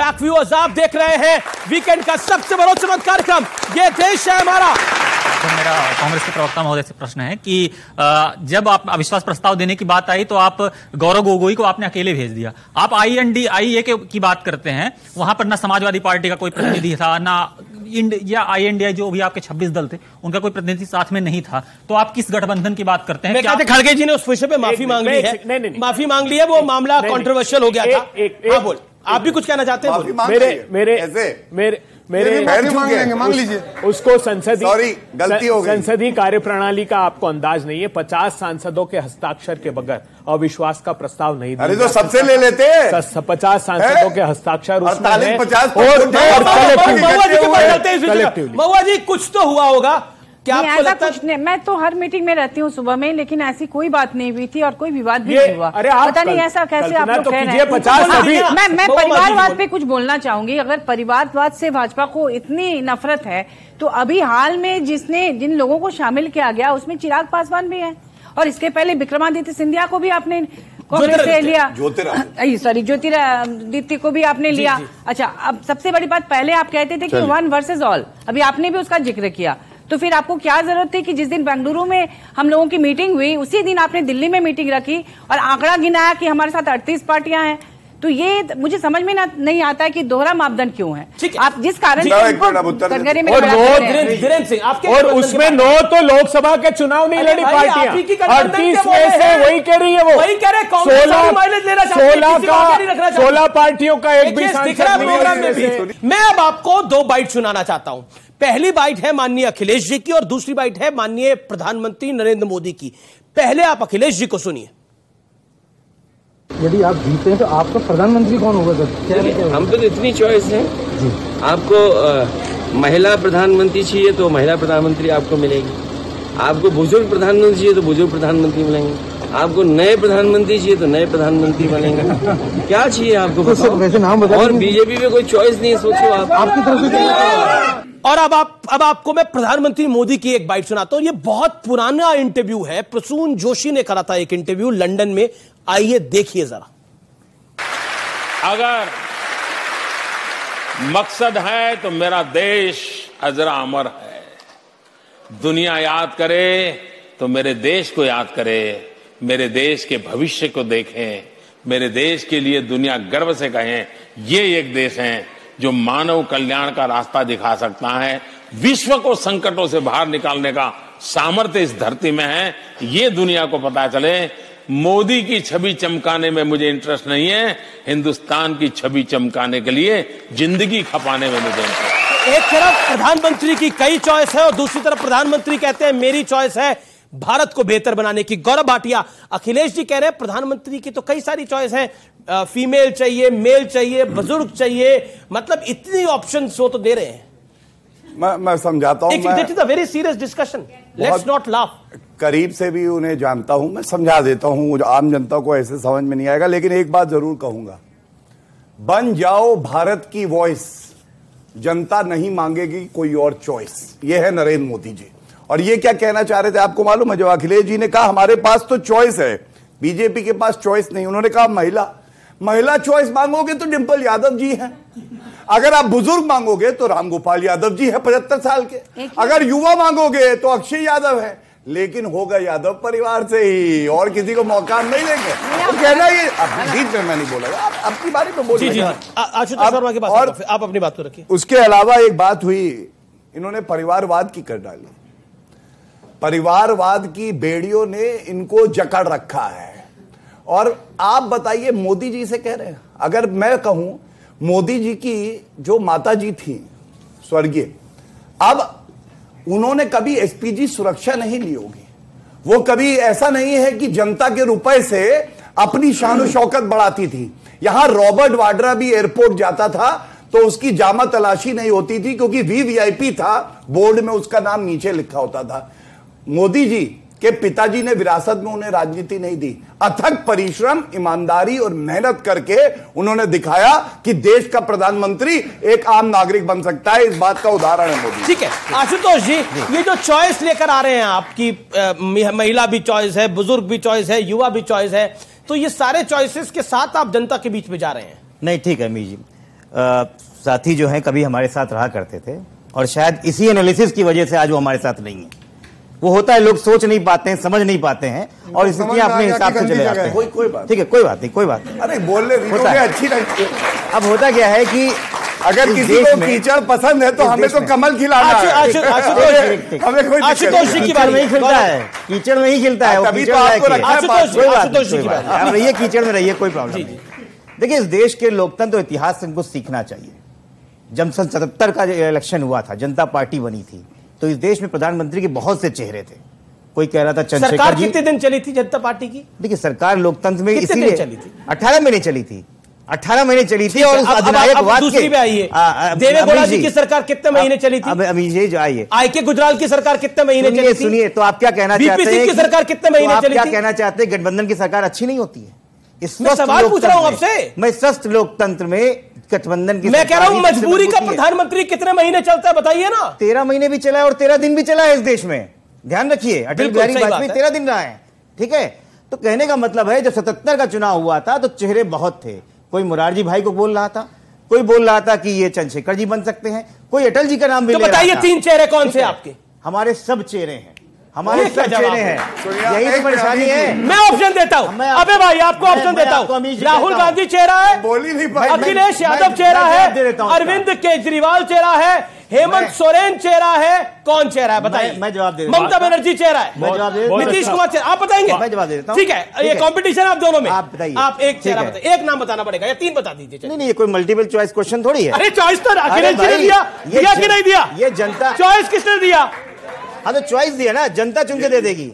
Back viewers, आप देख रहे हैं वीकेंड का सबसे भरोसेमंद कार्यक्रम ये देश है हमारा। तो मेरा कांग्रेस के प्रवक्ता महोदय से प्रश्न है कि जब आप अविश्वास प्रस्ताव देने की बात आई तो आप गौरव गोगोई को आपने अकेले भेज दिया। आप INDIA की बात करते हैं, वहां पर ना समाजवादी पार्टी का कोई प्रतिनिधि था, ना या INDI जो भी आपके 26 दल थे उनका कोई प्रतिनिधि साथ में नहीं था। तो आप किस गठबंधन की बात करते हैं? मैं कहते खड़गे जी ने उस विषय पे माफी मांग ली है, माफी मांग ली है, वो मामला कंट्रोवर्शियल हो गया था। बोल, आप भी कुछ कहना चाहते हैं? मांग लीजिए। उसको संसदीय कार्यप्रणाली का आपको अंदाज नहीं है। 50 सांसदों के हस्ताक्षर के बगैर अविश्वास का प्रस्ताव नहीं दिया। अरे तो सबसे ले लेते हैं। 50 सांसदों के हस्ताक्षर उसमें है। 50 महुआ जी कुछ तो हुआ होगा क्या आपको लगता है? मैं तो हर मीटिंग में रहती हूँ सुबह में, लेकिन ऐसी कोई बात नहीं हुई थी और कोई विवाद भी नहीं हुआ। पता नहीं ऐसा कैसे आप लोग कह रहे हैं। मैं परिवारवाद पे कुछ बोलना चाहूंगी। अगर परिवारवाद से भाजपा को इतनी नफरत है तो अभी हाल में जिन लोगों को शामिल किया गया उसमें चिराग पासवान भी है, और इसके पहले विक्रमादित्य सिंधिया को भी आपने कांग्रेस से लिया, ज्योतिरादित्य को भी आपने लिया। अच्छा, अब सबसे बड़ी बात, पहले आप कहते थे कि 1 वर्सेस ऑल, अभी आपने भी उसका जिक्र किया। तो फिर आपको क्या जरूरत थी कि जिस दिन बेंगलुरु में हम लोगों की मीटिंग हुई उसी दिन आपने दिल्ली में मीटिंग रखी और आंकड़ा गिनाया कि हमारे साथ 38 पार्टियां हैं? तो ये मुझे समझ में नहीं आता है कि दोहरा मापदंड क्यों है। आप जिस कारण और उसमें 9 तो लोकसभा के चुनाव नहीं लड़ी पार्टियां, 38 में से वही कह रही है, वो 16 पार्टियों का एक भी सांसद नहीं। मैं अब आपको 2 बाइट सुनाना चाहता हूं। पहली बाइट है माननीय अखिलेश जी की और दूसरी बाइट है माननीय प्रधानमंत्री नरेंद्र मोदी की। पहले आप अखिलेश जी को सुनिए। यदि आप जीते हैं तो आपका प्रधानमंत्री कौन होगा सर? हम तो इतनी चॉइस है जी। आपको महिला प्रधानमंत्री चाहिए तो महिला प्रधानमंत्री आपको मिलेगी, आपको बुजुर्ग प्रधानमंत्री चाहिए तो बुजुर्ग प्रधानमंत्री मिलेंगे, आपको नए प्रधानमंत्री चाहिए तो नए प्रधानमंत्री बनेंगे। क्या चाहिए आपको बताओ? वैसे नाम बताओ। और बीजेपी में कोई चॉइस नहीं है, सोचो आप आपकी तरफ से। और अब आपको मैं प्रधानमंत्री मोदी की एक बाइट सुनाता हूं। ये बहुत पुराना इंटरव्यू है, प्रसून जोशी ने करा था एक इंटरव्यू लंदन में। आइए देखिए जरा। अगर मकसद है तो मेरा देश अजरा अमर है। दुनिया याद करे तो मेरे देश को याद करे, मेरे देश के भविष्य को देखें, मेरे देश के लिए दुनिया गर्व से कहें ये एक देश है जो मानव कल्याण का रास्ता दिखा सकता है। विश्व को संकटों से बाहर निकालने का सामर्थ्य इस धरती में है, ये दुनिया को पता चले। मोदी की छवि चमकाने में मुझे इंटरेस्ट नहीं है, हिंदुस्तान की छवि चमकाने के लिए जिंदगी खपाने में मुझे इंटरेस्ट है। एक तरफ प्रधानमंत्री की कई चॉइस है और दूसरी तरफ प्रधानमंत्री कहते हैं मेरी चॉइस है भारत को बेहतर बनाने की। गौरव भाटिया, अखिलेश जी कह रहे हैं प्रधानमंत्री की तो कई सारी चॉइस है, फीमेल चाहिए, मेल चाहिए, बुजुर्ग चाहिए, मतलब इतनी ऑप्शंस वो तो दे रहे हैं। मैं समझाता हूं। This is a very serious discussion, let's not laugh. करीब से भी उन्हें जानता हूं, मैं समझा देता हूं, आम जनता को ऐसे समझ में नहीं आएगा, लेकिन एक बात जरूर कहूंगा, बन जाओ भारत की वॉइस, जनता नहीं मांगेगी कोई और चॉइस। ये है नरेंद्र मोदी जी। और ये क्या कहना चाह रहे थे आपको मालूम है? जब अखिलेश जी ने कहा हमारे पास तो चॉइस है, बीजेपी के पास चॉइस नहीं, उन्होंने कहा महिला चॉइस मांगोगे तो डिंपल यादव जी हैं, अगर आप बुजुर्ग मांगोगे तो रामगोपाल यादव जी है 75 साल के, अगर युवा मांगोगे तो अक्षय यादव है, लेकिन होगा यादव परिवार से ही, और किसी को मौका नहीं देंगे। तो कहना ये बीच में मैं नहीं बोला, आपकी बारी में बोलिए। आशुतोष शर्मा के पास आप अपनी बात को रखिए। उसके अलावा एक बात हुई, इन्होंने परिवारवाद की कर डाली। परिवारवाद की बेड़ियों ने इनको जकड़ रखा है। और आप बताइए, मोदी जी से कह रहे हैं, अगर मैं कहूं मोदी जी की जो माता जी थी स्वर्गीय, अब उन्होंने कभी एसपीजी सुरक्षा नहीं ली होगी, वो कभी ऐसा नहीं है कि जनता के रुपए से अपनी शान शौकत बढ़ाती थी। यहां रॉबर्ट वाड्रा भी एयरपोर्ट जाता था तो उसकी जामा तलाशी नहीं होती थी, क्योंकि वीवीआईपी था, बोर्ड में उसका नाम नीचे लिखा होता था। मोदी जी के पिताजी ने विरासत में उन्हें राजनीति नहीं दी, अथक परिश्रम, ईमानदारी और मेहनत करके उन्होंने दिखाया कि देश का प्रधानमंत्री एक आम नागरिक बन सकता है। इस बात का उदाहरण है मोदी। ठीक है आशुतोष जी, ये जो चॉइस लेकर आ रहे हैं आपकी, महिला भी चॉइस है, बुजुर्ग भी चॉइस है, युवा भी चॉइस है, तो ये सारे चॉइसेस के साथ आप जनता के बीच में जा रहे हैं। नहीं, ठीक है मीर जी, साथी जो हैं कभी हमारे साथ रहा करते थे और शायद इसी एनालिसिस की वजह से आज वो हमारे साथ नहीं है। वो होता है, लोग सोच नहीं पाते हैं, समझ नहीं पाते हैं और इसलिए अपने हिसाब से चले जाते हैं। कोई बात ठीक है, कोई बात नहीं, कोई बात नहीं। अरे बोलने अच्छी लगती है। अब होता क्या है कि अगर किसी को कीचड़ पसंद है तो हमें तो कमल खिलाना है। हमें कोई आशुतोष जी की बात नहीं खिलता है, कीचड़ में ही खिलता है। तभी तो आपको आशुतोष जी की बात, आप रहिए कीचड़ में रहिए, कोई प्रॉब्लम नहीं। देखिए, इस देश के लोकतंत्र इतिहास से हमको सीखना चाहिए। जब सन 77 का इलेक्शन हुआ था, जनता पार्टी बनी थी, तो इस देश में प्रधानमंत्री के बहुत से चेहरे थे। कोई कह रहा था चंद्रशेखर जी। कितने दिन चली थी जनता पार्टी की? देखिए, सरकार लोकतंत्र में इसीलिए चली थी, 18 महीने चली थी, 18 महीने चली थी। और दूसरी पे आई है देवेगौड़ा जी की सरकार कितने महीने चली थी? अब अभी जो आई है आईके गुजराल की सरकार कितने महीने चली थी? सुनिए, तो आप क्या कहना चाहते हैं? की सरकार कितने महीने चली थी? क्या कहना चाहते हैं? गठबंधन की सरकार अच्छी नहीं होती है? मैं सवाल पूछ रहा हूं आपसे। मैं स्वस्थ लोकतंत्र में गठबंधन की, मैं कह रहा हूं मजबूरी का प्रधानमंत्री कितने महीने चलता है बताइए ना। 13 महीने भी चला है और 13 दिन भी चला है इस देश में, ध्यान रखिए। अटल बिहारी वाजपेयी 13 दिन रहा है, ठीक है। तो कहने का मतलब है, जब 77 का चुनाव हुआ था तो चेहरे बहुत थे। कोई मुरारजी भाई को बोल रहा था, कोई बोल रहा था कि ये चंद्रशेखर जी बन सकते हैं, कोई अटल जी का नाम भी ले रहा था। बताइए 3 चेहरे कौन से आपके? हमारे सब चेहरे हैं, हमारे सब चेहरे हैं। यही तो परेशानी है। मैं ऑप्शन देता हूं, अबे भाई आपको ऑप्शन देता हूं। राहुल गांधी चेहरा है, अखिलेश यादव चेहरा है, अरविंद केजरीवाल चेहरा है, हेमंत सोरेन चेहरा है, कौन चेहरा है बताइए? मैं जवाब दे देता हूं। ममता बनर्जी चेहरा है, नीतीश कुमार चेहरा, आप बताएंगे? मैं जवाब दे देता हूं। ठीक है, ये कंपटीशन आप दोनों में। आप बताइए, आप एक चेहरा बताइए, एक नाम बताना पड़ेगा या 3 बता दीजिए। नहीं, ये कोई मल्टीपल चॉइस क्वेश्चन थोड़ी है। अरे चॉइस तो अखिलेश जी ने दिया कि नहीं दिया? ये जनता, चॉइस किसने दिया? हाँ तो चॉइस दिया ना, जनता चुन के दे देगी।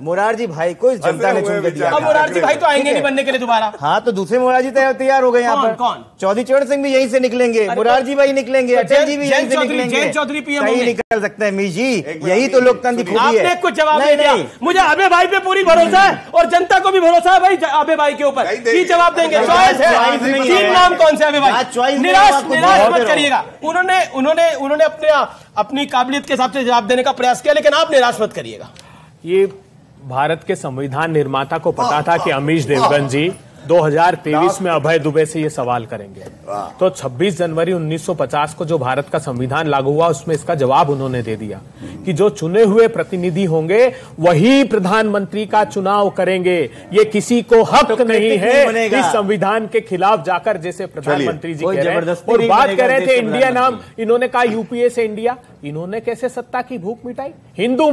मुरारजी भाई को जनता ने चुन के दिया। अब मुरारजी भाई तो आएंगे नहीं बनने के लिए दोबारा। हाँ तो दूसरे मुरारजी तैयार हो गए यहाँ पर। कौन? चौधरी चरण सिंह भी यहीं से निकलेंगे, मुरारजी भाई निकलेंगे, अटल जी भी यहीं से निकलेंगे, जयंत चौधरी पीएम नहीं निकल सकते हैं। मीर जी, यही तो लोकतंत्र की खूबी है। आपने कुछ जवाब नहीं दिया। मुझे अबे भाई पे पूरी भरोसा है और जनता को भी भरोसा है भाई अबे भाई के ऊपर की जवाब देंगे। चॉइस है, 3 नाम कौन से अबे भाई? निराश मत करिएगा। उन्होंने अपनी काबिलियत के हिसाब से जवाब देने का प्रयास किया, लेकिन आप निराश मत करिएगा। ये भारत के संविधान निर्माता को पता था कि अमीश देवगन जी 2023 में अभय दुबे से ये सवाल करेंगे। तो 26 जनवरी 1950 को जो भारत का संविधान लागू हुआ, उसमें इसका जवाब उन्होंने दे दिया कि जो चुने हुए प्रतिनिधि होंगे वही प्रधानमंत्री का चुनाव करेंगे। ये किसी को हक नहीं है इस संविधान के खिलाफ जाकर, जैसे प्रधानमंत्री जी कह रहे हैं। और बात कर रहे थे इंडिया नाम, इन्होंने कहा यूपीए से इंडिया। इन्होंने कैसे सत्ता की भूख मिटाई? हिंदू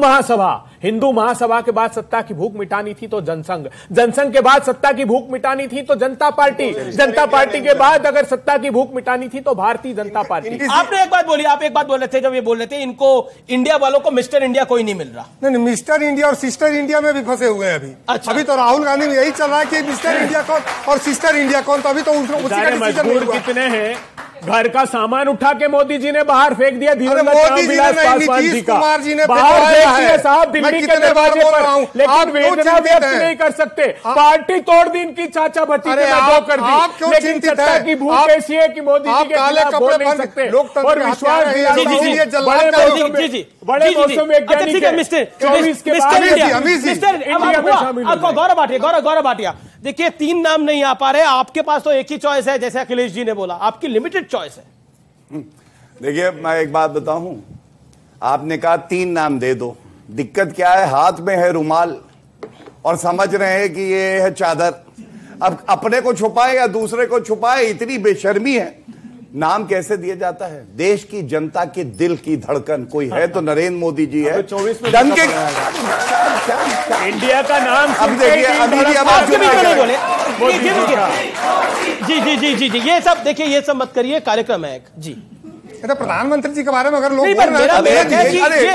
महासभा के बाद सत्ता की भूख मिटानी थी तो जनसंघ के बाद सत्ता की भूख मिटानी थी तो जनता पार्टी के बाद अगर सत्ता की भूख मिटानी थी तो भारतीय जनता पार्टी। आपने एक बात बोली, आप एक बात बोल रहे थे जब ये बोल रहे थे इनको इंडिया वालों को मिस्टर इंडिया कोई नहीं मिल रहा। नहीं, मिस्टर इंडिया और सिस्टर इंडिया में भी फंसे हुए हैं अभी। अच्छा। अभी तो राहुल गांधी में यही चल रहा है कि मिस्टर इंडिया कौन और सिस्टर इंडिया कौन, तो अभी तो मजबूर कितने हैं? घर का सामान उठा के मोदी जी ने बाहर फेंक दिया। नीतीश कुमार जी ने बाहर फेंक दिया साहब दिल्ली के दरवाजे पर, लेकिन वेदना व्यक्त नहीं कर सकते। पार्टी तोड़ दी इनकी, चाचा भतीजे कर दी, लेकिन सत्ता की भूख ऐसी है कि मोदी जी के खिलाफ बोल नहीं सकते। और विश्वास बड़े मौसम वैज्ञानिक 24 के गौरव भाटिया, देखिए 3 नाम नहीं आ पा रहे, आपके पास तो एक ही चॉइस है, जैसे अखिलेश जी ने बोला, आपकी लिमिटेड चॉइस है। देखिए मैं एक बात बताऊं, आपने कहा 3 नाम दे दो। दिक्कत क्या है? हाथ में है रुमाल और समझ रहे हैं कि ये है चादर। अब अपने को छुपाए या दूसरे को छुपाए, इतनी बेशर्मी है। नाम कैसे दिया जाता है? देश की जनता के दिल की धड़कन कोई है तो नरेंद्र मोदी जी है। 24 में डन के इंडिया का नाम अब देखिए, अभी भी जी ये सब देखिए, ये सब मत करिए, कार्यक्रम है जी। तो प्रधानमंत्री जी के बारे में अगर लोग ये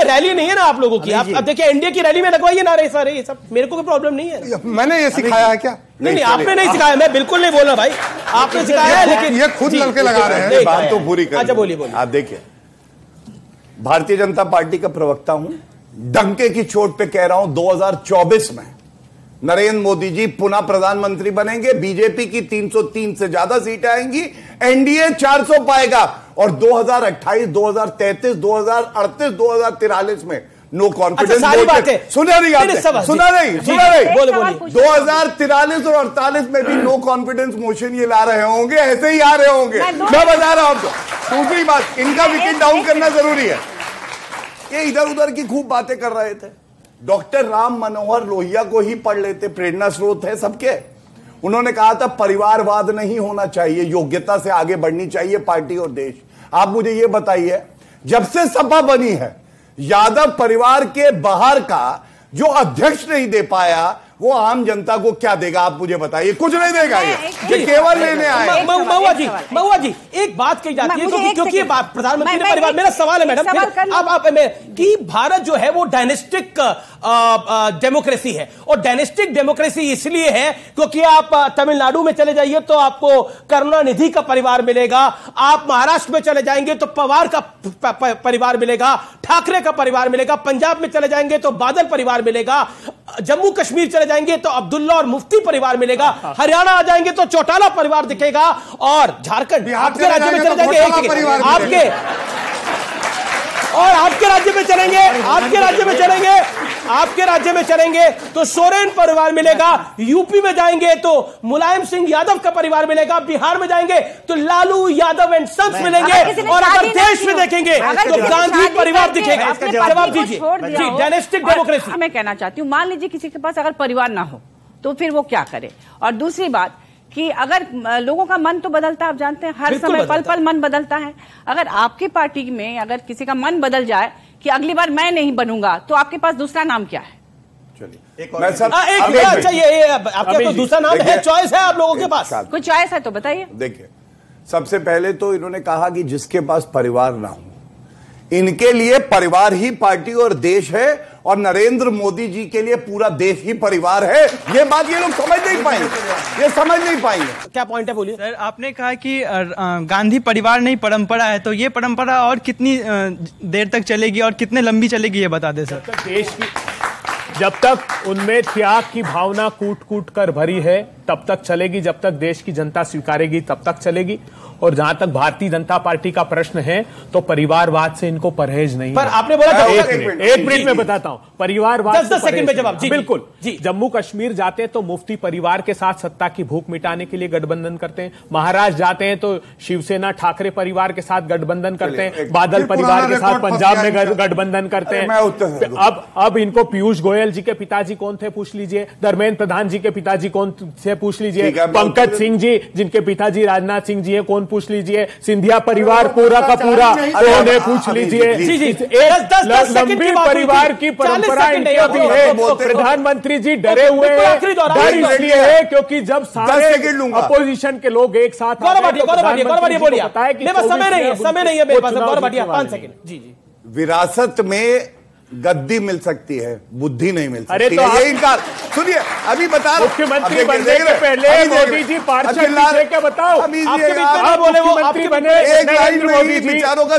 रैली नहीं है ना आप लोगों की। आप देखिए एनडीए की रैली में लगवाइए नारे सारे, ये सब मेरे को कोई प्रॉब्लम नहीं है। मैंने ये सिखाया है क्या? नहीं, आपने नहीं सिखाया, मैं बिल्कुल नहीं बोल रहा भाई, आपने सिखाया है, लेकिन ये खुद लड़के लगा रहे हैं। बात तो पूरी कर। अच्छा बोलिए। आप देखिए, भारतीय जनता पार्टी का प्रवक्ता हूं, डंके की चोट पे कह रहा हूं, 2024 में नरेंद्र मोदी जी पुनः प्रधानमंत्री बनेंगे। बीजेपी की 303 से ज्यादा सीटें आएंगी, एनडीए 400 पाएगा और 2028, 2033, 2038, 2043 में नो कॉन्फिडेंस। सारी बातें सुना नहीं आपने? सुना नहीं? 2043 और 48 में भी नो कॉन्फिडेंस मोशन ये ला रहे होंगे, ऐसे ही आ रहे होंगे। मैं बता रहा हूं आपको। दूसरी बात, इनका विकेट डाउन करना जरूरी है। ये इधर उधर की खूब बातें कर रहे थे। डॉक्टर राम मनोहर लोहिया को ही पढ़ लेते, प्रेरणा स्रोत है सबके। उन्होंने कहा था परिवारवाद नहीं होना चाहिए, योग्यता से आगे बढ़नी चाहिए पार्टी और देश। आप मुझे ये बताइए, जब से सपा बनी है, यादव परिवार के बाहर का जो अध्यक्ष नहीं दे पाया, वो आम जनता को क्या देगा? आप मुझे बताइए। कुछ नहीं देगा। ये केवल लेने आए। महुआ जी एक बात कही जाती है, क्योंकि प्रधानमंत्री ने परिवार, मेरा सवाल है मैडम आप कि भारत जो है वो डायनेस्टिक डेमोक्रेसी है, और डायनेस्टिक डेमोक्रेसी इसलिए है क्योंकि आप तमिलनाडु में चले जाइए तो आपको करुणानिधि का परिवार मिलेगा, आप महाराष्ट्र में चले जाएंगे तो पवार का परिवार मिलेगा, ठाकरे का परिवार मिलेगा, पंजाब में चले जाएंगे तो बादल परिवार मिलेगा, जम्मू कश्मीर चले जाएंगे तो अब्दुल्ला और मुफ्ती परिवार मिलेगा, हरियाणा आ जाएंगे तो चौटाला परिवार दिखेगा, और झारखंड आपके राज्य में चले जाएंगे आपके राज्य में चलेंगे तो सोरेन परिवार मिलेगा, यूपी में जाएंगे तो मुलायम सिंह यादव का परिवार मिलेगा, बिहार में जाएंगे तो लालू यादव एंड सन्स मिलेंगे, और अगर देश में देखेंगे तो गांधी परिवार दिखेगा। जवाब दीजिए जी। डायनेस्टिक डेमोक्रेसी मैं कहना चाहती हूँ, मान लीजिए किसी के पास अगर परिवार ना हो तो फिर वो क्या करे। और दूसरी बात कि अगर लोगों का मन तो बदलता है, आप जानते हैं हर समय पल पल मन बदलता है। अगर आपकी पार्टी में अगर किसी का मन बदल जाए कि अगली बार मैं नहीं बनूंगा, तो आपके पास दूसरा नाम क्या है? चलिए आपके पास दूसरा नाम है, चॉइस है आप लोगों के पास, कोई चॉइस है तो बताइए। देखिए, सबसे पहले तो इन्होंने कहा कि जिसके पास परिवार ना हो, इनके लिए परिवार ही पार्टी और देश है, और नरेंद्र मोदी जी के लिए पूरा देश ही परिवार है। ये बात ये लोग समझ नहीं पाएंगे। क्या पॉइंट है, बोलिए सर। आपने कहा कि गांधी परिवार नहीं परंपरा है, तो ये परंपरा और कितनी देर तक चलेगी और कितने लंबी चलेगी, ये बता दें सर। जब तक उनमें त्याग की भावना कूट कूट कर भरी है तब तक चलेगी, जब तक देश की जनता स्वीकारेगी तब तक चलेगी। और जहां तक भारतीय जनता पार्टी का प्रश्न है तो परिवारवाद से इनको परहेज नहीं पर है। आपने बोला एक मिनट में बताता हूं, परिवारवाद 10 सेकंड में जवाब। बिल्कुल जी। जम्मू कश्मीर जाते हैं तो मुफ्ती परिवार के साथ सत्ता की भूख मिटाने के लिए गठबंधन करते हैं, महाराष्ट्र जाते हैं तो शिवसेना ठाकरे परिवार के साथ गठबंधन करते हैं, बादल परिवार के साथ पंजाब में गठबंधन करते हैं। अब इनको पीयूष गोयल जी के पिताजी कौन थे पूछ लीजिए, धर्मेंद्र प्रधान जी के पिताजी कौन थे पूछ लीजिए, पंकज सिंह जी जिनके पिताजी राजनाथ सिंह जी है कौन पूछ लीजिए, सिंधिया परिवार पूरा का पूरा उन्हें पूछ लीजिए। लंबी परिवार की परंपरा इनकी भी है। प्रधानमंत्री जी डरे हुए हैं, डर इसलिए है क्योंकि जब सारे अपोजिशन के लोग एक साथ समय नहीं है मेरे पास। गौरव भाटिया 5 सेकंड। जी। विरासत में गद्दी मिल सकती है, बुद्धि नहीं मिल सकती। अरे तो ये इनका सुनिए, अभी बता रहा मुख्यमंत्री बनने के पहले मोदी जी पार्षद थे क्या बताओ? आपके बीच में बोले वो आपके बने एक लाइन में विचारों का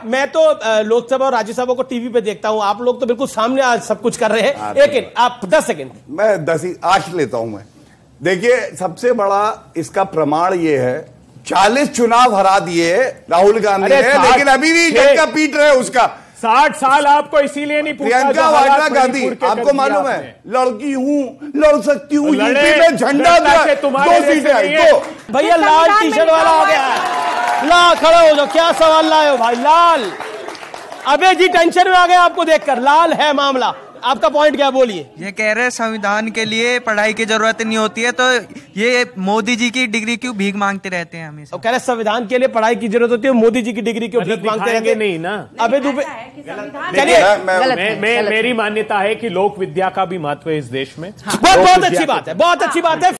मैं तो लोकसभा और राज्यसभा को टीवी पे देखता हूं, आप लोग तो बिल्कुल सामने आज सब कुछ कर रहे हैं। लेकिन आप 10 सेकंड। मैं 8 लेता हूं मैं। देखिए, सबसे बड़ा इसका प्रमाण ये है, 40 चुनाव हरा दिए राहुल गांधी ने, लेकिन अभी भी डंका पीट रहे उसका। 60 साल आपको इसीलिए नहीं पूछा। प्रियंका वाड्रा गांधी, आपको मालूम है, लड़की हूँ, लड़ सकती हूँ, यूपी में झंडा 2 सीटें आई तो। भैया लाल टी शर्ट वाला आ गया है, ला खड़े हो जाओ। क्या सवाल लाए हो भाई? लाल अबे जी टेंशन में आ गए आपको देखकर। लाल है मामला, आपका पॉइंट क्या, बोलिए। ये कह रहे हैं संविधान के लिए पढ़ाई की जरूरत नहीं होती है, तो ये मोदी जी की डिग्री क्यों भीख मांगते रहते हैं हमेशा? कह रहे संविधान के लिए पढ़ाई की जरूरत होती है, मोदी जी की डिग्री क्यों भीख मांगते रहते? नहीं ना, अबे चलिए, मेरी मान्यता है कि लोक विद्या का भी महत्व है इस देश में। बहुत अच्छी बात है, बहुत अच्छी बात है।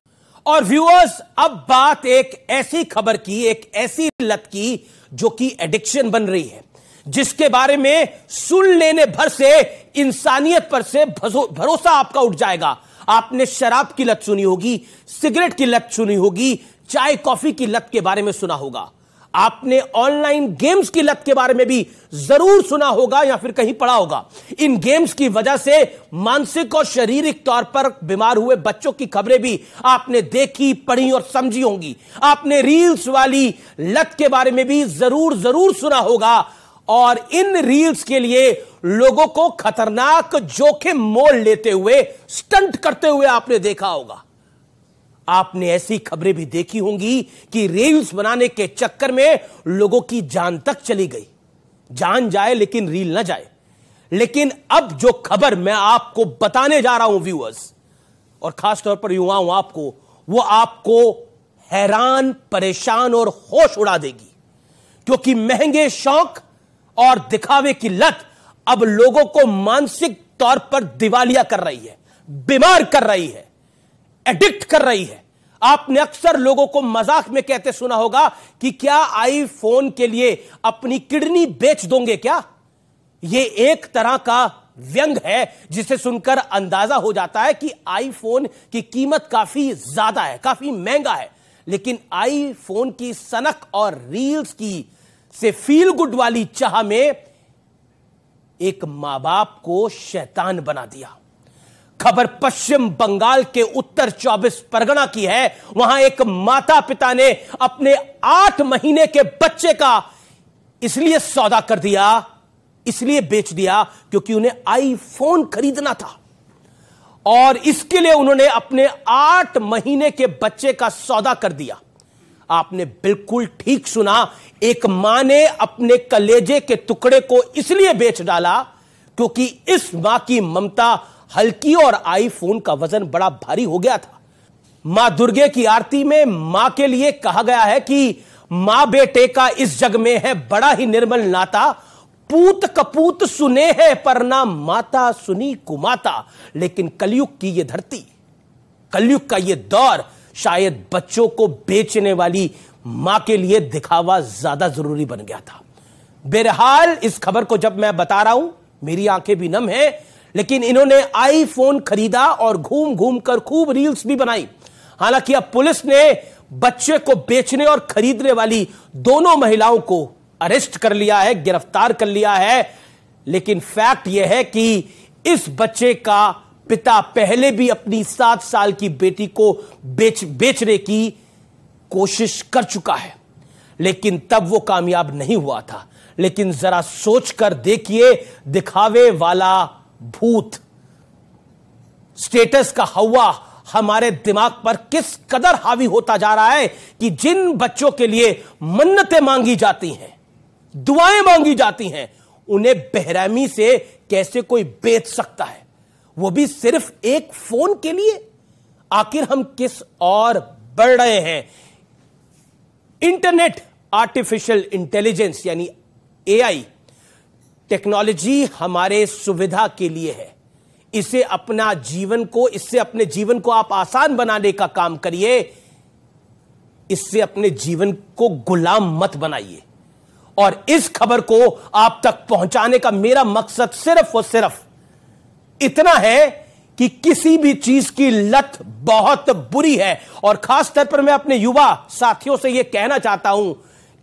और व्यूअर्स, अब बात एक ऐसी खबर की, एक ऐसी लत की जो कि एडिक्शन बन रही है, जिसके बारे में सुन लेने भर से इंसानियत पर से भरोसा आपका उठ जाएगा। आपने शराब की लत सुनी होगी, सिगरेट की लत सुनी होगी, चाय कॉफी की लत के बारे में सुना होगा, आपने ऑनलाइन गेम्स की लत के बारे में भी जरूर सुना होगा या फिर कहीं पढ़ा होगा। इन गेम्स की वजह से मानसिक और शारीरिक तौर पर बीमार हुए बच्चों की खबरें भी आपने देखी, पढ़ी और समझी होंगी। आपने रील्स वाली लत के बारे में भी जरूर सुना होगा। और इन रील्स के लिए लोगों को खतरनाक जोखिम मोल लेते हुए, स्टंट करते हुए आपने देखा होगा। आपने ऐसी खबरें भी देखी होंगी कि रील्स बनाने के चक्कर में लोगों की जान तक चली गई। जान जाए लेकिन रील ना जाए। लेकिन अब जो खबर मैं आपको बताने जा रहा हूं व्यूअर्स, और खासतौर पर युवाओं आपको, वो आपको हैरान, परेशान और होश उड़ा देगी। क्योंकि महंगे शौक और दिखावे की लत अब लोगों को मानसिक तौर पर दिवालिया कर रही है, बीमार कर रही है, एडिक्ट कर रही है। आपने अक्सर लोगों को मजाक में कहते सुना होगा कि क्या आईफोन के लिए अपनी किडनी बेच दोगे क्या? यह एक तरह का व्यंग है जिसे सुनकर अंदाजा हो जाता है कि आईफोन की कीमत काफी ज्यादा है, काफी महंगा है। लेकिन आईफोन की सनक और रील्स की से फील गुड वाली चाह में एक मां बाप को शैतान बना दिया। खबर पश्चिम बंगाल के उत्तर 24 परगना की है। वहां एक माता पिता ने अपने 8 महीने के बच्चे का इसलिए सौदा कर दिया, इसलिए बेच दिया क्योंकि उन्हें आईफोन खरीदना था। और इसके लिए उन्होंने अपने 8 महीने के बच्चे का सौदा कर दिया। आपने बिल्कुल ठीक सुना, एक मां ने अपने कलेजे के टुकड़े को इसलिए बेच डाला क्योंकि इस मां की ममता हल्की और आईफोन का वजन बड़ा भारी हो गया था। मां दुर्गे की आरती में मां के लिए कहा गया है कि मां बेटे का इस जग में है बड़ा ही निर्मल नाता, पूत कपूत सुने है पर ना माता सुनी कुमाता। लेकिन कलयुग की यह धरती, कलयुग का यह दौर शायद बच्चों को बेचने वाली मां के लिए दिखावा ज्यादा जरूरी बन गया था। बहरहाल इस खबर को जब मैं बता रहा हूं, मेरी आंखें भी नम हैं। लेकिन इन्होंने आईफोन खरीदा और घूम घूम कर खूब रील्स भी बनाई। हालांकि अब पुलिस ने बच्चे को बेचने और खरीदने वाली दोनों महिलाओं को अरेस्ट कर लिया है, गिरफ्तार कर लिया है। लेकिन फैक्ट यह है कि इस बच्चे का पिता पहले भी अपनी 7 साल की बेटी को बेचने की कोशिश कर चुका है, लेकिन तब वो कामयाब नहीं हुआ था। लेकिन जरा सोचकर देखिए, दिखावे वाला भूत, स्टेटस का हवा हमारे दिमाग पर किस कदर हावी होता जा रहा है कि जिन बच्चों के लिए मन्नतें मांगी जाती हैं, दुआएं मांगी जाती हैं, उन्हें बेरहमी से कैसे कोई बेच सकता है, वो भी सिर्फ एक फोन के लिए। आखिर हम किस और बढ़ रहे हैं? इंटरनेट, आर्टिफिशियल इंटेलिजेंस यानी एआई टेक्नोलॉजी हमारे सुविधा के लिए है। इससे अपने जीवन को आप आसान बनाने का काम करिए, इससे अपने जीवन को गुलाम मत बनाइए। और इस खबर को आप तक पहुंचाने का मेरा मकसद सिर्फ और सिर्फ इतना है कि किसी भी चीज की लत बहुत बुरी है। और खास तौर पर मैं अपने युवा साथियों से यह कहना चाहता हूं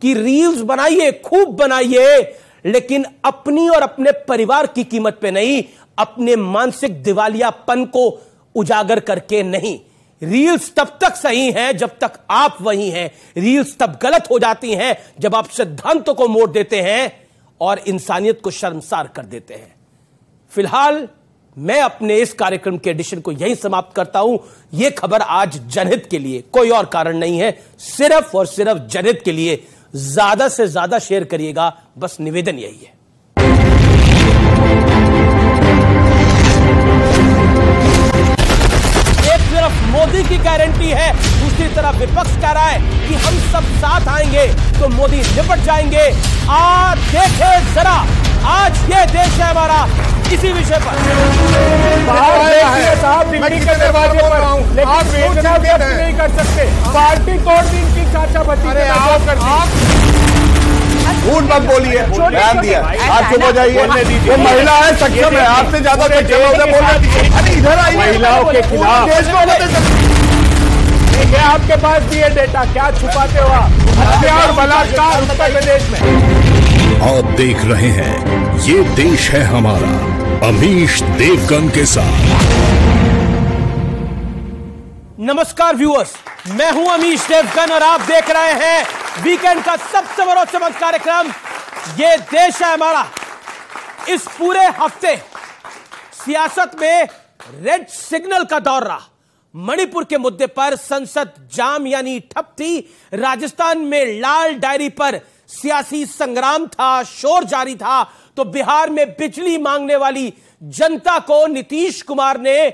कि रील्स बनाइए, खूब बनाइए, लेकिन अपनी और अपने परिवार की कीमत पे नहीं, अपने मानसिक दिवालियापन को उजागर करके नहीं। रील्स तब तक सही हैं जब तक आप वही हैं। रील्स तब गलत हो जाती हैं जब आप सिद्धांतों को मोड़ देते हैं और इंसानियत को शर्मसार कर देते हैं। फिलहाल मैं अपने इस कार्यक्रम के एडिशन को यहीं समाप्त करता हूं। यह खबर आज जनहित के लिए, कोई और कारण नहीं है, सिर्फ और सिर्फ जनहित के लिए। ज्यादा से ज्यादा शेयर करिएगा, बस निवेदन यही है। एक तरफ मोदी की गारंटी है, दूसरी तरफ विपक्ष कह रहा है कि हम सब साथ आएंगे तो मोदी निपट जाएंगे। आज देखे जरा, आज ये देश है हमारा, इसी विषय पर साहब दिल्ली के दरवाजे पर लेकिन नहीं कर सकते, पार्टी तोड़ दी इनकी चाचा भतीजे। झूठ मत बोलिए, ध्यान दिया, आप चुप हो जाइए। वो महिला है, सक्षम है, आपसे ज्यादा सक्षम है। अरे इधर आइए, महिलाओं के खिलाफ ये आपके पास भी है डेटा, क्या छुपाते हो आप? हत्या और बलात्कार उत्तर प्रदेश में। आप देख रहे हैं ये देश है हमारा, अमीश देवगन के साथ। नमस्कार व्यूअर्स, मैं हूं अमीश देवगन और आप देख रहे हैं वीकेंड का सबसे बड़ा चमक कार्यक्रम ये देश है हमारा। इस पूरे हफ्ते सियासत में रेड सिग्नल का दौर रहा। मणिपुर के मुद्दे पर संसद जाम यानी ठप थी। राजस्थान में लाल डायरी पर सियासी संग्राम था, शोर जारी था। तो बिहार में बिजली मांगने वाली जनता को नीतीश कुमार ने